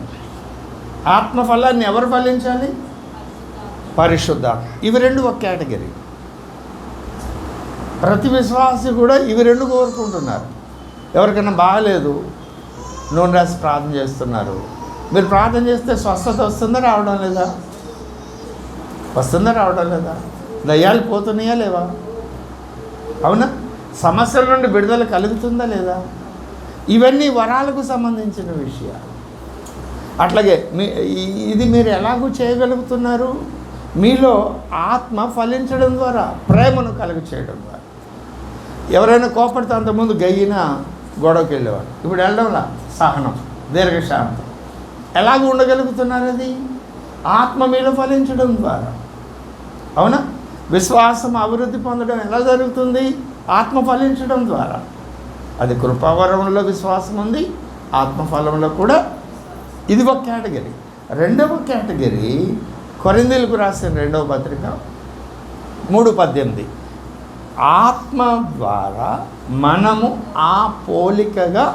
ఆత్మఫలాన్ని ఎవరు ఫలించాలి? పరిశుద్ధాత్మ. ఇవి 2 ఒక కేటగిరీ. ప్రతి విశ్వాసి కూడా ఇవి 2 కోరుకుంటున్నారు. ఎవరికైనా బాగలేదు, నూనె రాసి ప్రార్థన చేస్తున్నారు. మీరు ప్రార్థన చేస్తే స్వస్థత వస్తుందా రావడం లేదా? రావడం లేదా? దయ్యాలు పోతున్నాయా లేవా? అవునా? సమస్యల నుండి విడుదల కలుగుతుందా లేదా? ఇవన్నీ వరాలకు సంబంధించిన విషయాలు. అట్లాగే ఇది మీరు ఎలాగూ చేయగలుగుతున్నారు? మీలో ఆత్మ ఫలించడం ద్వారా, ప్రేమను కలుగు చేయడం ద్వారా. ఎవరైనా కోపడితే అంతకుముందు గయ్యిన గొడవకి వెళ్ళేవారు, ఇప్పుడు వెళ్ళడంలా సహనం, దీర్ఘశాంతం. ఎలాగ ఉండగలుగుతున్నారు? అది ఆత్మ మీలో ఫలించడం ద్వారా. అవునా? విశ్వాసం అభివృద్ధి పొందడం ఎలా జరుగుతుంది? ఆత్మ ఫలించడం ద్వారా. అది కృపావరంలో విశ్వాసం ఉంది, ఆత్మఫలంలో కూడా. ఇది ఒక కేటగిరీ. 2వ కేటగిరీ కొరింథీయులకు రాసిన 2వ పత్రిక 3:18. ఆత్మ ద్వారా మనము ఆ పోలికగా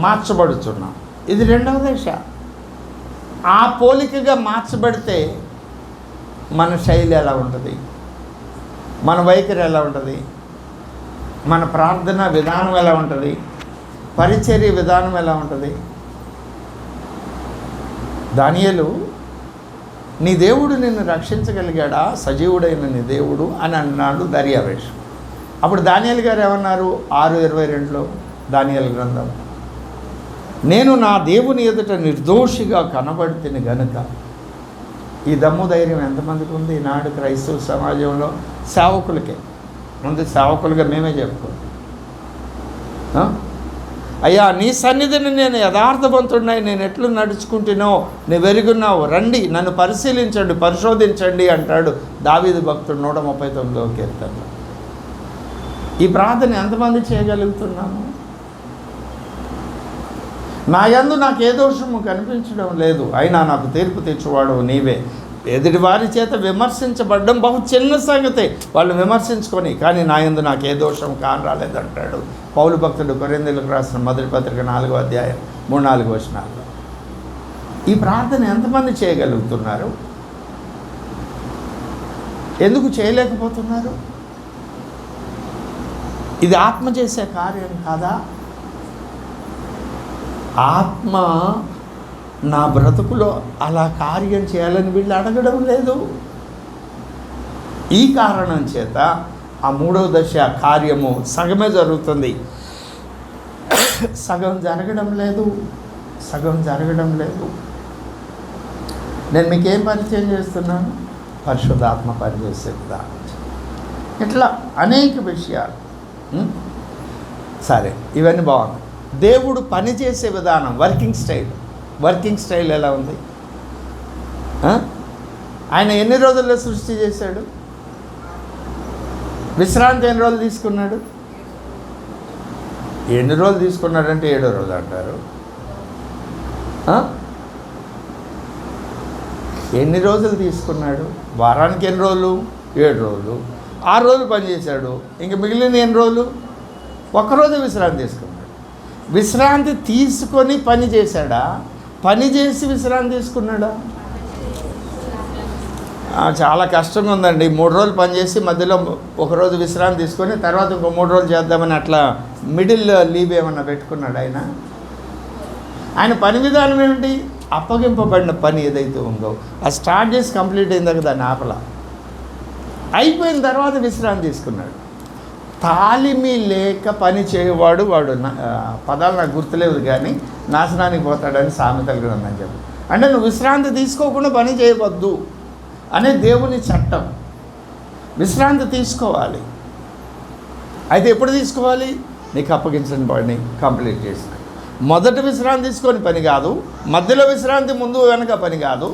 మార్చబడుతున్నాం. ఇది 2వ దశ. ఆ పోలికగా మార్చబడితే మన శైలి ఎలా ఉంటుంది? మన వైఖరి ఎలా ఉంటుంది? మన ప్రార్థన విధానం ఎలా ఉంటుంది? పరిచర్య విధానం ఎలా ఉంటుంది? దానియేలు, నీ దేవుడు నిన్ను రక్షించగలిగాడా, సజీవుడైన నీ దేవుడు అని అన్నాడు దర్యావేషు. అప్పుడు దానియేలు గారు ఏమన్నారు? 6:22లో దానియేలు గ్రంథం, నేను నా దేవుని ఎదుట నిర్దోషిగా కనబడితిని గనుక. ఈ దమ్ము ధైర్యం ఎంతమందికి ఉంది ఈనాడు క్రైస్తవ సమాజంలో? సేవకులకే. ముందు సేవకులుగా మేమే చెప్పుకోండి. అయ్యా, నీ సన్నిధిని నేను యథార్థవంతుడినై నేను ఎట్లు నడుచుకుంటున్నావు నువ్వు ఎరుగున్నావు, రండి నన్ను పరిశీలించండి, పరిశోధించండి అంటాడు దావీదు భక్తుడు 139వ కీర్తనలో. ఈ ప్రార్థన ఎంతమంది చేయగలుగుతున్నాము? నా యందు నాకు ఏ దోషము కనిపించడం లేదు, అయినా నాకు తీర్పు తెచ్చువాడు నీవే. ఎదుటి వారి చేత విమర్శించబడ్డం బహు చిన్న సంగతే, వాళ్ళు విమర్శించుకొని, కానీ నా యందు నాకు ఏ దోషం కానరాలేదంటాడు పౌలు భక్తుడు కొరింథీయులకు రాసిన మొదటి పత్రిక 4వ అధ్యాయం 3-4 వచనాలు. ఈ ప్రార్థన ఎంతమంది చేయగలుగుతున్నారు? ఎందుకు చేయలేకపోతున్నారు? ఇది ఆత్మ చేసే కార్యం కాదా? ఆత్మ నా బ్రతుకులో అలా కార్యం చేయాలని వీళ్ళు అడగడం లేదు. ఈ కారణం చేత ఆ మూడవ దశ కార్యము సగమే జరుగుతుంది. సగం జరగడం లేదు. నేను మీకేం పరిచయం చేస్తున్నాను? పరిశుద్ధాత్మ పనిచేసే విధానం. ఇట్లా అనేక విషయాలు. సరే, ఇవన్నీ బాగుంది. దేవుడు పనిచేసే విధానం, వర్కింగ్ స్టైల్ ఎలా ఉంది? ఆయన ఎన్ని రోజుల్లో సృష్టి చేశాడు? విశ్రాంతి ఎన్ని రోజులు తీసుకున్నాడు? ఎన్ని రోజులు తీసుకున్నాడంటే 7వ రోజు అంటారు. ఎన్ని రోజులు తీసుకున్నాడు? వారానికి ఎన్ని రోజులు? 7 రోజులు. 6 రోజులు పనిచేశాడు. ఇంక మిగిలిన ఎన్ని రోజులు? ఒక్కరోజు విశ్రాంతి తీసుకున్నాడు. విశ్రాంతి తీసుకొని పని చేశాడా? పని చేసి విశ్రాంతి తీసుకున్నాడా? చాలా కష్టంగా ఉందండి. 3 రోజులు పనిచేసి మధ్యలో ఒకరోజు విశ్రాంతి తీసుకొని తర్వాత ఇంకో 3 రోజులు చేద్దామని అట్లా మిడిల్ లీవ్ ఏమన్నా పెట్టుకున్నాడు ఆయన పని విధానం ఏమిటి? అప్పగింపబడిన పని ఏదైతే ఉందో అది స్టార్ట్ చేసి కంప్లీట్ అయిందాక దాన్ని ఆపల. అయిపోయిన తర్వాత విశ్రాంతి తీసుకున్నాడు. తాలిమి లేక పని చేయవాడు వాడు పదాలు నాకు గుర్తులేదు కానీ నాశనానికి పోతాడని సామెతలు కూడా ఉందని చెప్పి. అంటే నువ్వు విశ్రాంతి తీసుకోకుండా పని చేయవద్దు అనే దేవుని చట్టం. విశ్రాంతి తీసుకోవాలి. అయితే ఎప్పుడు తీసుకోవాలి? నీకు అప్పగించిన పని కంప్లీట్ చేసిన మొదట విశ్రాంతి తీసుకొని పని కాదు, మధ్యలో విశ్రాంతి ముందు వెనక పని కాదు.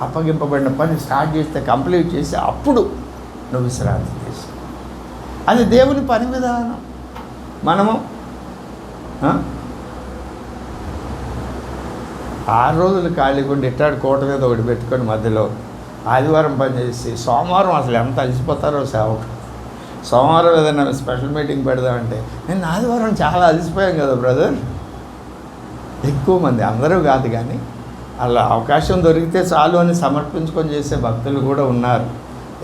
అప్పగింపబడిన పని స్టార్ట్ చేస్తే కంప్లీట్ చేసి అప్పుడు నువ్వు విశ్రాంతి తీసుకో. అది దేవుని పని విధానం. మనము 6 రోజులు ఖాళీగా ఉండి ఇట్టాడు కోట మీద ఒకటి పెట్టుకొని మధ్యలో ఆదివారం పనిచేసి సోమవారం అసలు ఎంత అలసిపోతారో సేవకు. సోమవారం ఏదైనా స్పెషల్ మీటింగ్ పెడదామంటే నేను ఆదివారం చాలా అలసిపోయాం కదా బ్రదర్. ఎక్కువ మంది, అందరూ కాదు కానీ అలా అవకాశం దొరికితే చాలు అని సమర్పించుకొని చేసే భక్తులు కూడా ఉన్నారు.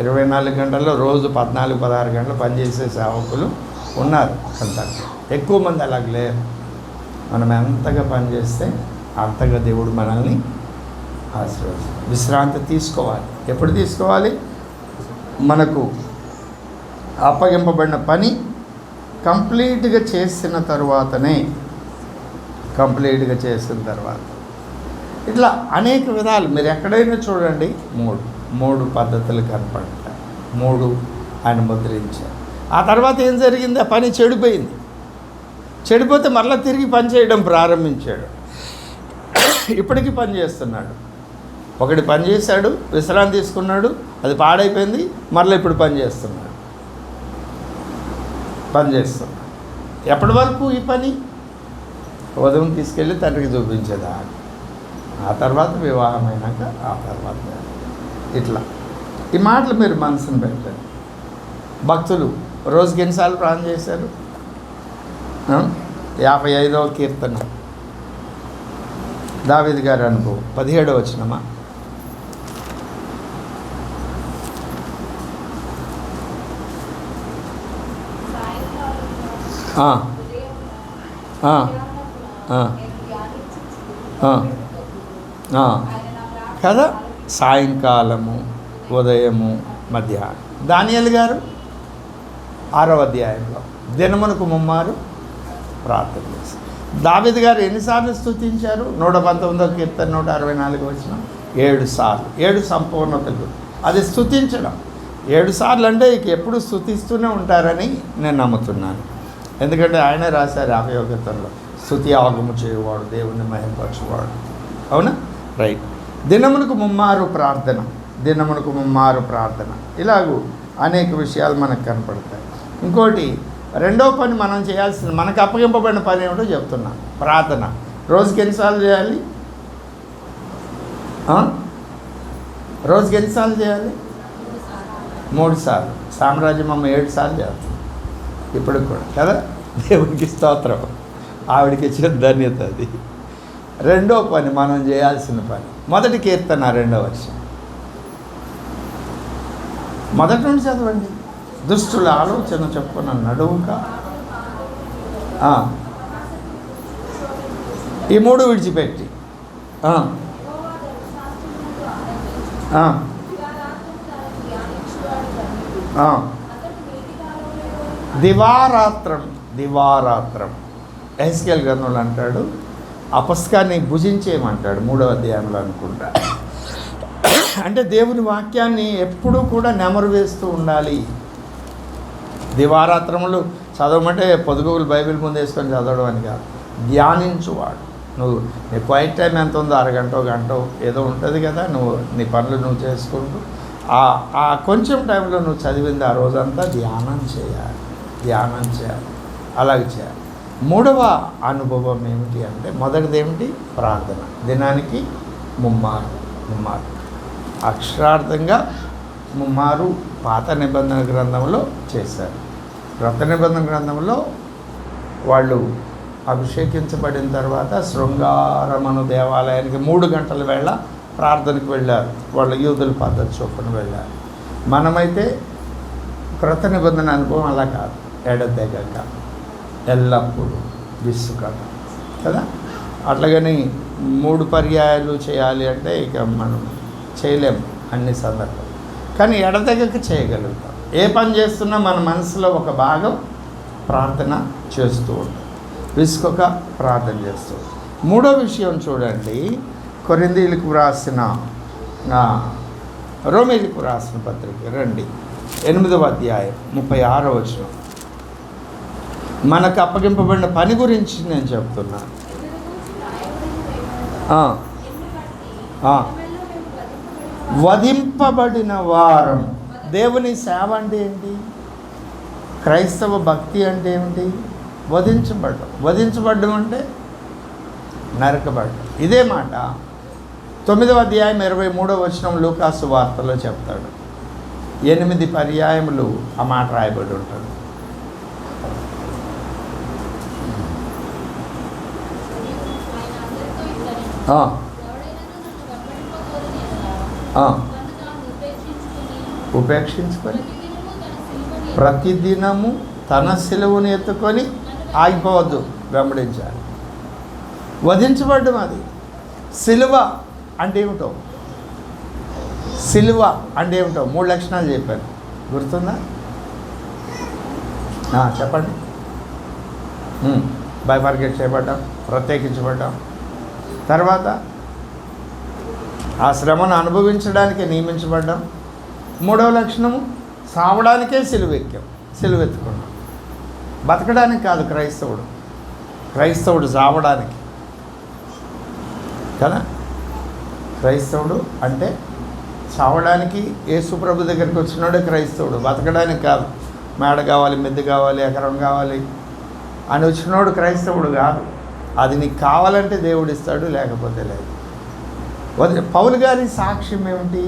24 గంటల్లో రోజు 14-16 గంటలు పనిచేసే సేవకులు ఉన్నారు. అంత ఎక్కువ మంది అలాగ లేరు. మనం ఎంతగా పనిచేస్తే అంతగా దేవుడు మనల్ని ఆశీర్వదిస్తాడు. విశ్రాంతి తీసుకోవాలి. ఎప్పుడు తీసుకోవాలి? మనకు అప్పగింపబడిన పని కంప్లీట్గా చేసిన తర్వాతనే. ఇట్లా అనేక విధాలు మీరు ఎక్కడైనా చూడండి. మూడు పద్ధతులు కనపడతాయి. 3 ఆయన ముద్రించారు. ఆ తర్వాత ఏం జరిగింది? ఆ పని చెడిపోతే మరలా తిరిగి పని చేయడం ప్రారంభించాడు. ఇప్పటికీ పని చేస్తున్నాడు. ఒకటి పని చేశాడు, విశ్రాంతి తీసుకున్నాడు, అది పాడైపోయింది, మరలా ఇప్పుడు పని చేస్తున్నాడు. ఎప్పటి వరకు ఈ పని? ఉదయం తీసుకెళ్ళి తండ్రికి చూపించేదా, ఆ తర్వాత వివాహం అయినాక, ఆ తర్వాత ఇట్లా. ఈ మాటలు మీరు మనసును పెట్టండి. భక్తులు రోజుకి ఎన్నిసార్లు ప్రార్థన చేశారు? 55వ కీర్తన దావీదు గారి అనుభవం 17వ వచనమా? కదా, సాయంకాలము, ఉదయము, మధ్యాహ్నం. దానియేలు గారు 6వ అధ్యాయంలో దినమునకు 3 మారు ప్రార్థన చేశారు. దావీదు గారు ఎన్నిసార్లు స్తుతించారు? 119వ కీర్తన 164వ వచనం 7 సార్లు. 7 సంపూర్ణతలు. అది స్తుతించడం. 7 సార్లు అంటే ఇక ఎప్పుడు స్తుతిస్తూనే ఉంటారని నేను నమ్ముతున్నాను. ఎందుకంటే ఆయనే రాశారు 50వ కీర్తనలో, స్తుతి ఆగము చేయవాడు దేవుని మహిమపరచువాడు. అవునా? రైట్. దినమునకు 3 మారు ప్రార్థన. ఇలాగూ అనేక విషయాలు మనకు కనపడతాయి. ఇంకోటి, రెండో పని మనం చేయాల్సింది, మనకు అప్పగింపబడిన పని ఏమిటో చెప్తున్నాను. ప్రార్థన. రోజుకి ఎన్నిసార్లు చేయాలి? రోజుకి ఎన్నిసార్లు చేయాలి? 3 సార్లు. సామ్రాజ్యం అమ్మ 7 సార్లు చేస్తుంది ఇప్పుడు కూడా కదా. దేవునికి స్తోత్రం. ఆవిడికి ఇచ్చిన ధన్యత అది. రెండో పని మనం చేయాల్సిన పని. మొదటి కీర్తన 2వ వచనం మొదటి నుండి చదవండి. దుష్టుల ఆలోచన చెప్పున నడువుక. ఈ 3 విడిచిపెట్టి దివారాత్రం దివారాత్రం ఎహెజ్కేలు గ్రంథంలో అంటాడు, ఆ పుస్తకాన్ని భుజించేయమంటాడు 3వ అధ్యాయంలో అనుకుంటా. అంటే దేవుని వాక్యాన్ని ఎప్పుడూ కూడా నెమరు వేస్తూ ఉండాలి. దివారాత్రములు చదవమంటే పొదుగులు బైబిల్ ముందు వేసుకొని చదవడం అని కాదు, ధ్యానించువాడు. నువ్వు నీ క్వైట్ టైం ఎంత ఉందో అరగంట గంట ఏదో ఉంటుంది కదా, నువ్వు నీ పనులు నువ్వు చేసుకుంటూ ఆ కొంచెం టైంలో నువ్వు చదివింది ఆ రోజంతా ధ్యానం చేయాలి. అలాగే చేయాలి. 3వ అనుభవం ఏమిటి అంటే, మొదటిది ఏమిటి? ప్రార్థన. దినానికి ముమ్మారు అక్షరార్థంగా ముమ్మారు పాత నిబంధన గ్రంథంలో చేశారు. క్రొత్త నిబంధన గ్రంథంలో వాళ్ళు అభిషేకించబడిన తర్వాత శృంగారమను దేవాలయానికి 3 గంటల వేళ ప్రార్థనకు వెళ్ళారు. వాళ్ళ యూదుల పద్ధతి చొప్పున వెళ్ళారు. మనమైతే క్రొత్త నిబంధన అనుభవం అలా కాదు, ఎడతెగక ఎల్లప్పుడూ విసుకక కదా. అట్లాగని 3 పర్యాయాలు చేయాలి అంటే ఇక మనం చేయలేము అన్ని సందర్భాలు, కానీ ఎడతెగక చేయగలుగుతాం. ఏ పని చేస్తున్నా మన మనసులో ఒక భాగం ప్రార్థన చేస్తూ ఉంటాం, విసుకొక ప్రార్థన చేస్తూ. 3వ విషయం చూడండి, కొరింథీయులకు వ్రాసిన రోమీయులకు వ్రాసిన పత్రిక రండి, 8వ అధ్యాయం 36వ వచనం. మనకు అప్పగింపబడిన పని గురించి నేను చెప్తున్నాను. వధింపబడిన వారం. దేవుని సేవ అంటే ఏంటి? క్రైస్తవ భక్తి అంటే ఏమిటి? వధించబడ్డం అంటే నరకబడ్డం. ఇదే మాట 9వ అధ్యాయం 23వ వచనం లూకాసు వార్తలో చెప్తాడు. 8 పర్యాయములు ఆ మాట రాయబడి ఉంటుంది. ఉపేక్షించుకొని ప్రతిదినము తన సిలువను ఎత్తుకొని ఆగిపోవద్దు, వెంబడించాలి. వధించబడ్డం. అది సిలువ అంటే ఏమిటో, సిలువ అంటే ఏమిటో 3 లక్షణాలు చెప్పాను, గుర్తుందా? చెప్పండి. బైఫర్గెట్ చేయబడ్డాం, ప్రత్యేకించబడ్డాం. తర్వాత ఆ శ్రమను అనుభవించడానికి నియమించబడ్డాం. 3వ లక్షణము సావడానికే సిలువెత్తుకున్నాం. బతకడానికి కాదు క్రైస్తవుడు సావడానికి కదా. క్రైస్తవుడు అంటే చావడానికి యేసుప్రభు దగ్గరికి వచ్చినాడే క్రైస్తవుడు, బతకడానికి కాదు. మేడ కావాలి, మిద్దె కావాలి, ఎకరం కావాలి అని వచ్చినోడు క్రైస్తవుడు కాదు. అది నీకు కావాలంటే దేవుడు ఇస్తాడు, లేకపోతే లేదు. పౌలు గారి సాక్ష్యం ఏమిటి?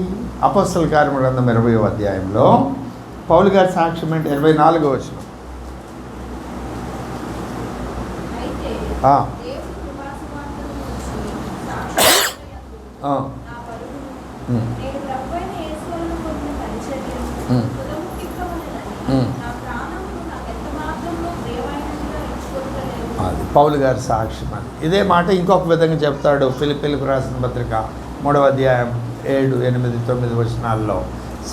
అపోస్తలుల కార్యముల గ్రంథం 20వ అధ్యాయంలో పౌలు గారి సాక్ష్యం ఏంటి? 24వ వచనం. అది పౌలు గారి సాక్ష్యం. అది ఇదే మాట ఇంకొక విధంగా చెప్తాడు ఫిలిప్పీలకు రాసిన పత్రిక 3వ అధ్యాయం 7, 8, 9 వచనాల్లో.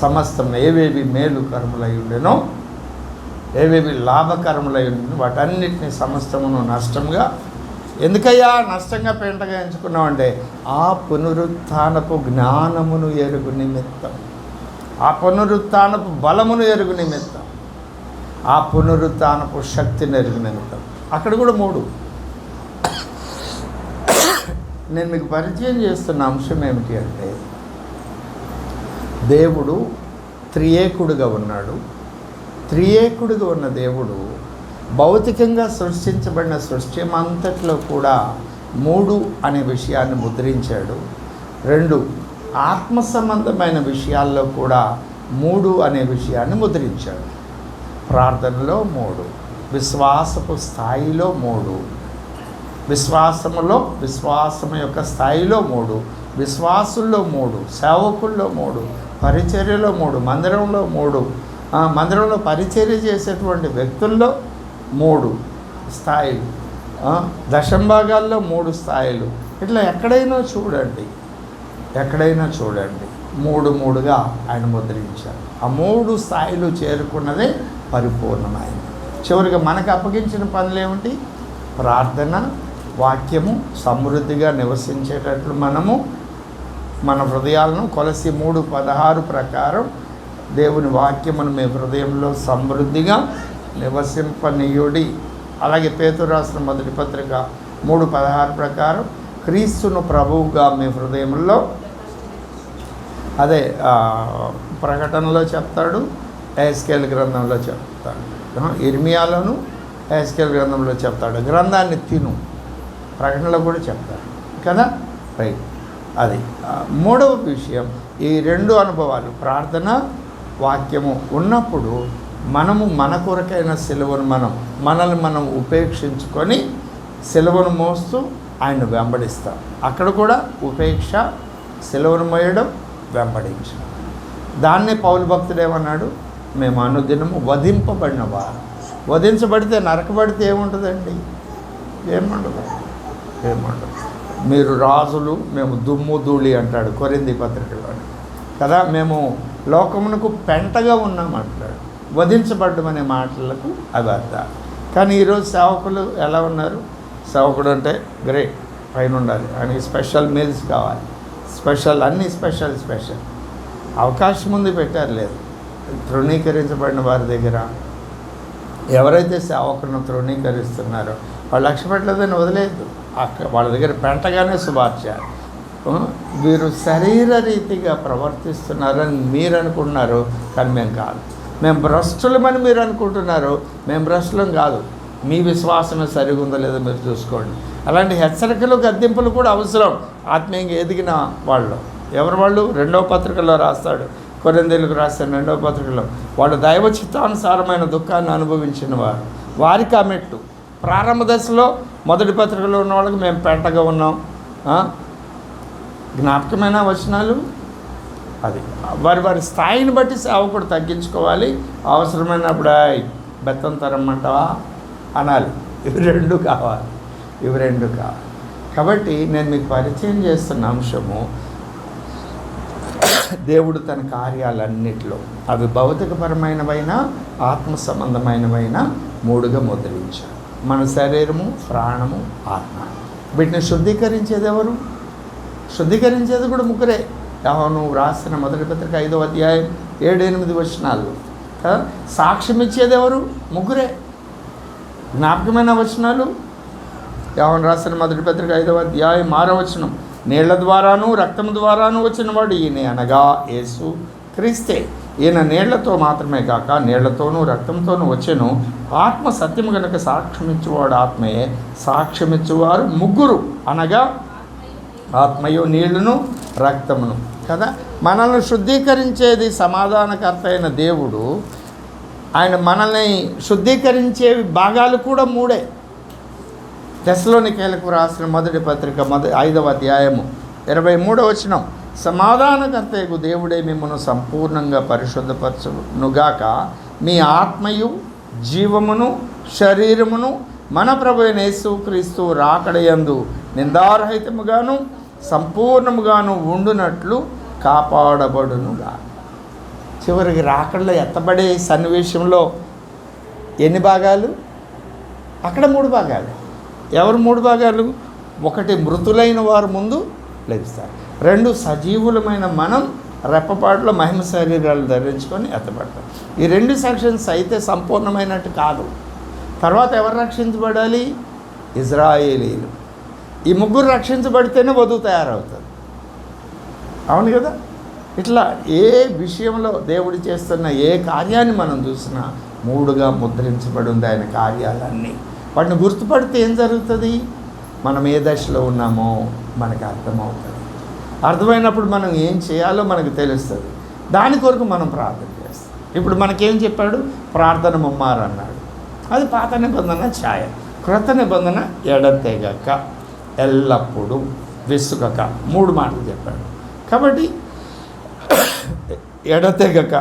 సమస్తం ఏవేవి మేలు కర్మలై ఉండెనో, ఏవేవి లాభకర్మలై ఉండెనో వాటన్నిటిని సమస్తమును నష్టంగా. ఎందుకయ్యా నష్టంగా పెంటగా ఎంచుకున్నామంటే ఆ పునరుత్థానపు జ్ఞానమును ఎరుగు నిమిత్తం, ఆ పునరుత్థానపు బలమును ఎరుగు నిమిత్తం, ఆ పునరుత్థానపు శక్తిని ఎరుగు నిమిత్తం. అక్కడ కూడా 3. నేను మీకు పరిచయం చేస్తున్న అంశం ఏమిటి అంటే, దేవుడు త్రియేకుడుగా ఉన్నాడు. త్రియేకుడుగా ఉన్న దేవుడు భౌతికంగా సృష్టించబడిన సృష్టి అంతట్లో కూడా 3 అనే విషయాన్ని ముద్రించాడు. 2 ఆత్మ సంబంధమైన విషయాల్లో కూడా 3 అనే విషయాన్ని ముద్రించాడు. ప్రార్థనలో 3, విశ్వాసపు స్థాయిలో 3, విశ్వాసం యొక్క స్థాయిలో 3, విశ్వాసుల్లో 3, సేవకుల్లో 3, పరిచర్యలో 3, మందిరంలో 3, మందిరంలో పరిచర్య చేసేటువంటి వ్యక్తుల్లో 3 స్థాయిలు, దశంభాగాల్లో 3 స్థాయిలు. ఇట్లా ఎక్కడైనా చూడండి 3 ఆయన ముద్రించారు. ఆ 3 స్థాయిలు చేరుకున్నదే పరిపూర్ణమైంది. చివరిగా మనకు అప్పగించిన పనులు ఏమిటి? ప్రార్థన, వాక్యము సమృద్ధిగా నివసించేటట్లు మనము మన హృదయాలను కొలసి 3:16 ప్రకారం దేవుని వాక్యమును మీ హృదయంలో సమృద్ధిగా నివసింపనీయుడి. అలాగే పేతురు రాసిన మొదటి పత్రిక 3:16 ప్రకారం క్రీస్తును ప్రభువుగా మీ హృదయంలో, అదే ప్రకటనలో చెప్తాడు, ఎహెజ్కేలు గ్రంథంలో చెప్తాడు, ఇర్మియాలోను ఎహెజ్కేలు గ్రంథంలో చెప్తాడు. గ్రంథాన్ని తిను, ప్రకటనలో కూడా చెప్తాడు కదా. రైట్. అది మూడవ విషయం. ఈ 2 అనుభవాలు ప్రార్థన, వాక్యము ఉన్నప్పుడు మనము మన కొరకైన సిలువను మనల్ని మనం ఉపేక్షించుకొని సిలువను మోస్తూ ఆయన వెంబడిస్తాం. అక్కడ కూడా ఉపేక్ష, సిలువను మోయడం, వెంబడించడం. దాన్నే పౌలు భక్తుడు ఏమన్నాడు? మేము అనుదినము వధింపబడిన వారు. వధించబడితే, నరకబడితే ఏముంటుందండి? ఏముండదు. మీరు రాజులు, మేము దుమ్ము ధూళి అంటాడు కొరింథీ పత్రికలో కదా. మేము లోకమునకు పెంటగా ఉన్నామంటాడు. వధించబడ్డం అనే మాటలకు అవి అర్థాలు. కానీ ఈరోజు సేవకులు ఎలా ఉన్నారు? సేవకుడు అంటే గ్రేట్, పైన ఉండాలి, ఆయనకి స్పెషల్ మీల్స్ కావాలి, అన్నీ స్పెషల్ అవకాశం ఉంది, పెట్టారు. లేదు, తృణీకరించబడిన వారి దగ్గర ఎవరైతే సేవకులను తృణీకరిస్తున్నారో వాళ్ళు లక్ష్య పెట్టలేదని వదిలేదు. వాళ్ళ దగ్గర పెంటగానే శుభార్చారు. వీరు శరీర రీతిగా ప్రవర్తిస్తున్నారని మీరు అనుకుంటున్నారు, కానీ మేము కాదు. మేము భ్రష్టులమని మీరు అనుకుంటున్నారు, మేము భ్రష్టులం కాదు. మీ విశ్వాసమే సరిగా ఉందో లేదో మీరు చూసుకోండి. అలాంటి హెచ్చరికలు, గద్దింపులు కూడా అవసరం ఆత్మీయంగా ఎదిగిన వాళ్ళు. ఎవరు వాళ్ళు? 2వ పత్రికలో రాస్తాడు, కొరింథీయులకు రాసిన 2వ పత్రికలో, వాళ్ళు దైవ చిత్తానుసారమైన దుఃఖాన్ని అనుభవించిన వారు. వారికి ఆ మెట్టు. ప్రారంభ దశలో మొదటి పత్రికలో ఉన్న వాళ్ళకి మేము పెంటగా ఉన్నాం. జ్ఞాపకమైన వచనాలు అది వారి స్థాయిని బట్టి సేవకుడు తగ్గించుకోవాలి. అవసరమైనప్పుడు బెత్తం తరమ్మంటావా అనాలి. ఇవి రెండు కావాలి. కాబట్టి నేను మీకు పరిచయం చేస్తున్న అంశము, దేవుడు తన కార్యాలన్నిటిలో, అవి భౌతికపరమైనవైనా ఆత్మ సంబంధమైనవైనా 3గా ముద్రించారు. మన శరీరము, ప్రాణము, ఆత్మ. వీటిని శుద్ధీకరించేది ఎవరు? శుద్ధీకరించేది కూడా ముగ్గురే. యోహాను రాసిన మొదటి పత్రిక 5వ అధ్యాయం 7-8 వచనాలు. సాక్ష్యం ఇచ్చేది ఎవరు? ముగ్గురే. జ్ఞాపకమైన వచనాలు యోహాను రాసిన మొదటి పత్రిక 5వ అధ్యాయం 6వ వచనం, నీళ్ల ద్వారాను రక్తము ద్వారాను వచ్చినవాడు ఈయన, అనగా యేసు క్రీస్తే. ఈయన నీళ్లతో మాత్రమే కాక నీళ్లతోనూ రక్తంతోనూ వచ్చెను. ఆత్మ సత్యము కనుక సాక్ష్యమిచ్చువాడు ఆత్మయే. సాక్ష్యమిచ్చువారు ముగ్గురు, అనగా ఆత్మయు, నీళ్లను, రక్తమును కదా. మనల్ని శుద్ధీకరించేది సమాధానకర్త అయిన దేవుడు. ఆయన మనల్ని శుద్ధీకరించే భాగాలు కూడా 3. తెస్సలోనికీయులకు రాసిన మొదటి పత్రిక 5వ అధ్యాయము 23వ వచనం, సమాధానకర్తయగు దేవుడే మిమ్మల్ని సంపూర్ణంగా పరిశుద్ధపరచునుగాక, మీ ఆత్మయు జీవమును శరీరమును మన ప్రభువైన యేసుక్రీస్తు రాకడయందు నిందారహితముగాను సంపూర్ణముగాను ఉండునట్లు కాపాడబడునుగా. చివరికి రాకడలో ఎత్తబడే సన్నివేశంలో ఎన్ని భాగాలు? అక్కడ 3 భాగాలు. ఎవరు 3 భాగాలు? 1 మృతులైన వారు ముందు లెగుస్తారు. 2 సజీవులమైన మనం రెప్పపాటులో మహిమ శరీరాలు ధరించుకొని ఎత్తబడతాం. ఈ 2 సెక్షన్స్ అయితే సంపూర్ణమైనట్టు కాదు. తర్వాత ఎవరు రక్షించబడాలి? ఇజ్రాయేలీలు. ఈ 3 రక్షించబడితేనే వధువు తయారవుతుంది. అవును కదా. ఇట్లా ఏ విషయంలో దేవుడు చేస్తున్న ఏ కార్యాన్ని మనం చూసినా 3గా ముద్రించబడి ఉంది ఆయన కార్యాలన్నీ. వాటిని గుర్తుపడితే ఏం జరుగుతుంది? మనం ఏ దశలో ఉన్నామో మనకు అర్థమవుతుంది. అర్థమైనప్పుడు మనం ఏం చేయాలో మనకు తెలుస్తుంది. దాని కొరకు మనం ప్రార్థన చేస్తాం. ఇప్పుడు మనకేం చెప్పాడు? ప్రార్థన ముమ్మారన్నాడు. అది పాత నిబంధన ఛాయ. క్రొత్త నిబంధన ఎడతెగక, ఎల్లప్పుడూ, విసుగక, 3 మాటలు చెప్పాడు. కాబట్టి ఎడతెగక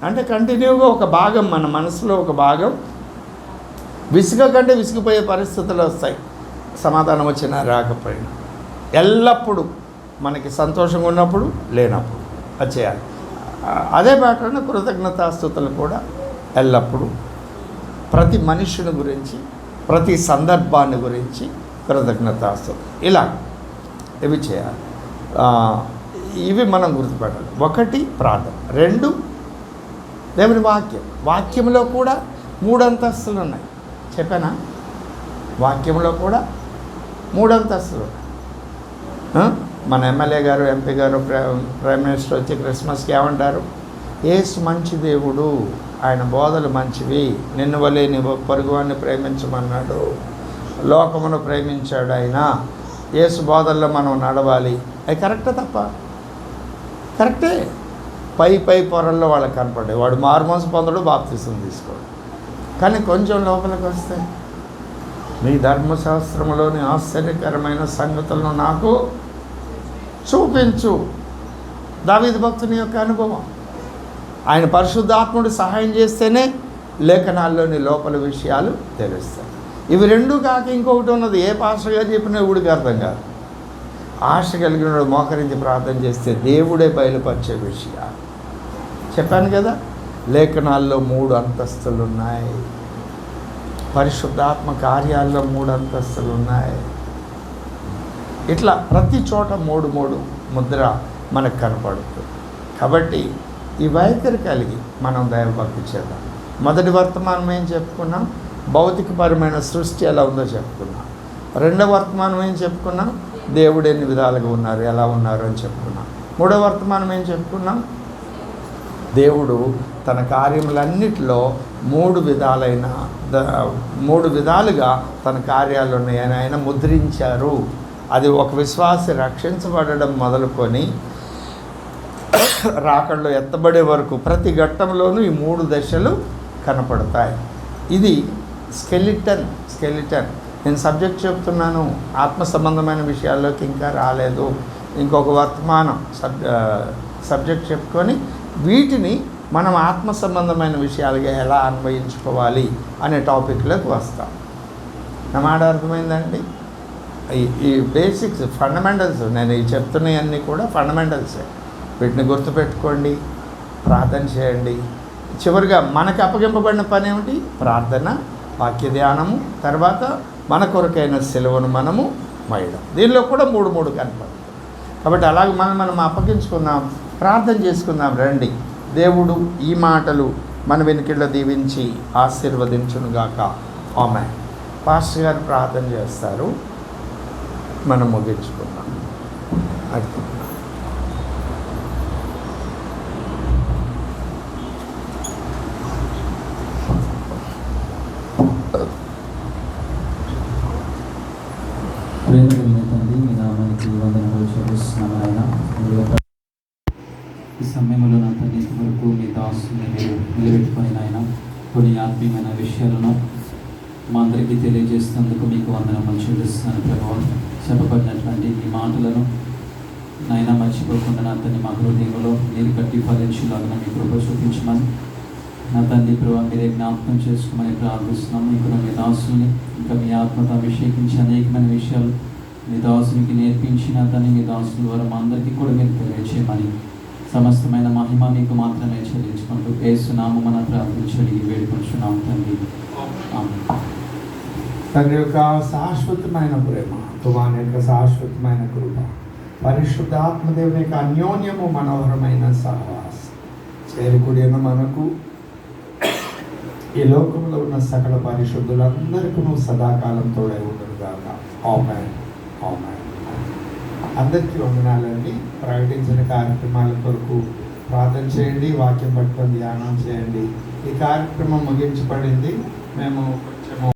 అంటే కంటిన్యూగా ఒక భాగం, మన మనసులో ఒక భాగం విసుగకంటే విసిగిపోయే పరిస్థితులు వస్తాయి, సమాధానం వచ్చినా రాకపోయినా. ఎల్లప్పుడూ మనకి సంతోషంగా ఉన్నప్పుడు, లేనప్పుడు అది చేయాలి. అదే పాటలో కృతజ్ఞతాస్తుతులు కూడా ఎల్లప్పుడూ ప్రతి మనుషుని గురించి, ప్రతి సందర్భాన్ని గురించి కృతజ్ఞతాస్తుతులు. ఇలా ఇవి చేయాలి. ఇవి మనం గుర్తుపెట్టాలి. 1 ప్రార్థన, 2 దేవుని వాక్యం. వాక్యంలో కూడా 3 అంతస్తులు ఉన్నాయి. చెప్పానా? వాక్యంలో కూడా 3 అంతస్తులు ఉన్నాయి. మన ఎమ్మెల్యే గారు, ఎంపీ గారు, ప్రైమ్ మినిస్టర్ వచ్చి క్రిస్మస్కి ఏమంటారు? యేసు మంచి దేవుడు, ఆయన బోధలు మంచివి, నిన్ను వలె నీ పొరుగువాన్ని ప్రేమించమన్నాడు, లోకమును ప్రేమించాడు ఆయన, యేసు బోధల్లో మనం నడవాలి. అది కరెక్టే తప్ప? కరెక్టే. పై పొరల్లో వాళ్ళకి కనపడే వాడు మారుమనసు పొందడు, బాప్తిసం తీసుకోడు. కానీ కొంచెం లోపలికి వస్తే నీ ధర్మశాస్త్రంలోని ఆశ్చర్యకరమైన సంగతులను నాకు చూపించు. దావీదు భక్తుని యొక్క అనుభవం. ఆయన పరిశుద్ధాత్ముడు సహాయం చేస్తేనే లేఖనాల్లోని లోపల విషయాలు తెలుస్తాయి. ఇవి 2 కాక ఇంకొకటి ఉన్నది. ఏ పాస్టర్ గారు చెప్పినా ఊడికి అర్థం కాదు. ఆశ కలిగిన మోకరించి ప్రార్థన చేస్తే దేవుడే బయలుపరిచే విషయాలు. చెప్పాను కదా, లేఖనాల్లో 3 అంతస్తులు ఉన్నాయి. పరిశుద్ధాత్మ కార్యాల్లో 3 అంతస్తులు ఉన్నాయి. ఇట్లా ప్రతి చోట 3 ముద్ర మనకు కనపడుతుంది. కాబట్టి ఈ వైఖరి కలిగి మనం దైవభక్తి చేద్దాం. మొదటి వర్తమానం ఏం చెప్పుకున్నాం? భౌతికపరమైన సృష్టి ఎలా ఉందో చెప్పుకున్నాం. 2వ వర్తమానం ఏం చెప్పుకున్నాం? దేవుడు ఎన్ని విధాలుగా ఉన్నారు, ఎలా ఉన్నారు అని చెప్పుకున్నాం. 3వ వర్తమానం ఏం చెప్పుకున్నాం? దేవుడు తన కార్యములన్నిటిలో 3 విధాలుగా తన కార్యాలు ఉన్నాయని ఆయన ముద్రించారు. అది ఒక విశ్వాసి రక్షించబడడం మొదలుకొని రాకడలో ఎత్తబడే వరకు ప్రతి ఘట్టంలోనూ ఈ 3 దశలు కనపడతాయి. ఇది స్కెలిటన్. నేను సబ్జెక్ట్ చెప్తున్నాను, ఆత్మ సంబంధమైన విషయాల్లోకి ఇంకా రాలేదు. ఇంకొక వర్తమానం సబ్జెక్ట్ చెప్పుకొని వీటిని మనం ఆత్మ సంబంధమైన విషయాలుగా ఎలా అన్వయించుకోవాలి అనే టాపిక్లోకి వస్తాం. నా మాట అర్థమైందండి? ఈ బేసిక్స్, ఫండమెంటల్స్, నేను ఈ చెప్తున్నవన్నీ కూడా ఫండమెంటల్సే. వీటిని గుర్తుపెట్టుకోండి, ప్రార్థన చేయండి. చివరిగా మనకు అప్పగింపబడిన పని ఏమిటి? ప్రార్థన, వాక్య ధ్యానము, తర్వాత మన కొరకైన సెలవును మనము మోయడం. దీనిలో కూడా 3 కనపడుతుంది. కాబట్టి అలాగే మనం అప్పగించుకుందాం, ప్రార్థన చేసుకుందాం. రండి. దేవుడు ఈ మాటలు మన వెనుకల్లో దీవించి ఆశీర్వదించునుగాక. ఆమేన్. పాస్టర్ గారు ప్రార్థన చేస్తారు, మనం ముగించుకుందాం. తండ్రి, మీ నామానికి వందనములు చెల్లిస్తున్నాము ఆయన. ఈ సమయంలో నా తండ్రి వరకు మీ దాసుని మీరు నిలబెట్టుకొని ఆయన కొన్ని ఆత్మీయమైన విషయాలను మా అందరికీ తెలియజేసినందుకు మీకు వందనములు చెల్లిస్తున్నాను ప్రభువా. చెప్పబడినటువంటి ఈ మాటలను నాయన మర్చిపోకుండా నా తండ్రి మా హృదయంలో మీరు కట్టి ఫలించేలాగా మీ కృప చూపించమని నా తండ్రి ప్రభావ మీరే జ్ఞాపకం చేసుకోమని ప్రార్థిస్తున్నాము. ఇక్కడ మీ దాసుని ఇంకా మీ ఆత్మతో అభిషేకించి అనేకమైన విషయాలు మీ దాసునికి నేర్పించిన తని మీ దాసుల ద్వారా మా అందరికీ కూడా మీరు తెలియచేయమని సమస్తమైన మహిమ మీకు మాత్రమే చెల్లించుకుంటూ యేసు నామమున ప్రార్థించి అడిగి వేడుకొంచున్నాము తండ్రి. తండ్రి యొక్క శాశ్వతమైన ప్రేమ, తుమాని యొక్క శాశ్వతమైన కృప, పరిశుద్ధాత్మదేవుని యొక్క అన్యోన్యము, మనోహరమైన సహవాసం చేరుకుడిన మనకు ఈ లోకంలో ఉన్న సకల పరిశుద్ధులందరికీ సదాకాలం తోడై ఉండదు కాక. ఆమేన్. ఆమేన్. అందరికీ వందనాలండి. ప్రకటించిన కార్యక్రమాల కొరకు ప్రార్థన చేయండి, వాక్యం పట్టుకొని ధ్యానం చేయండి. ఈ కార్యక్రమం ముగించబడింది. మేము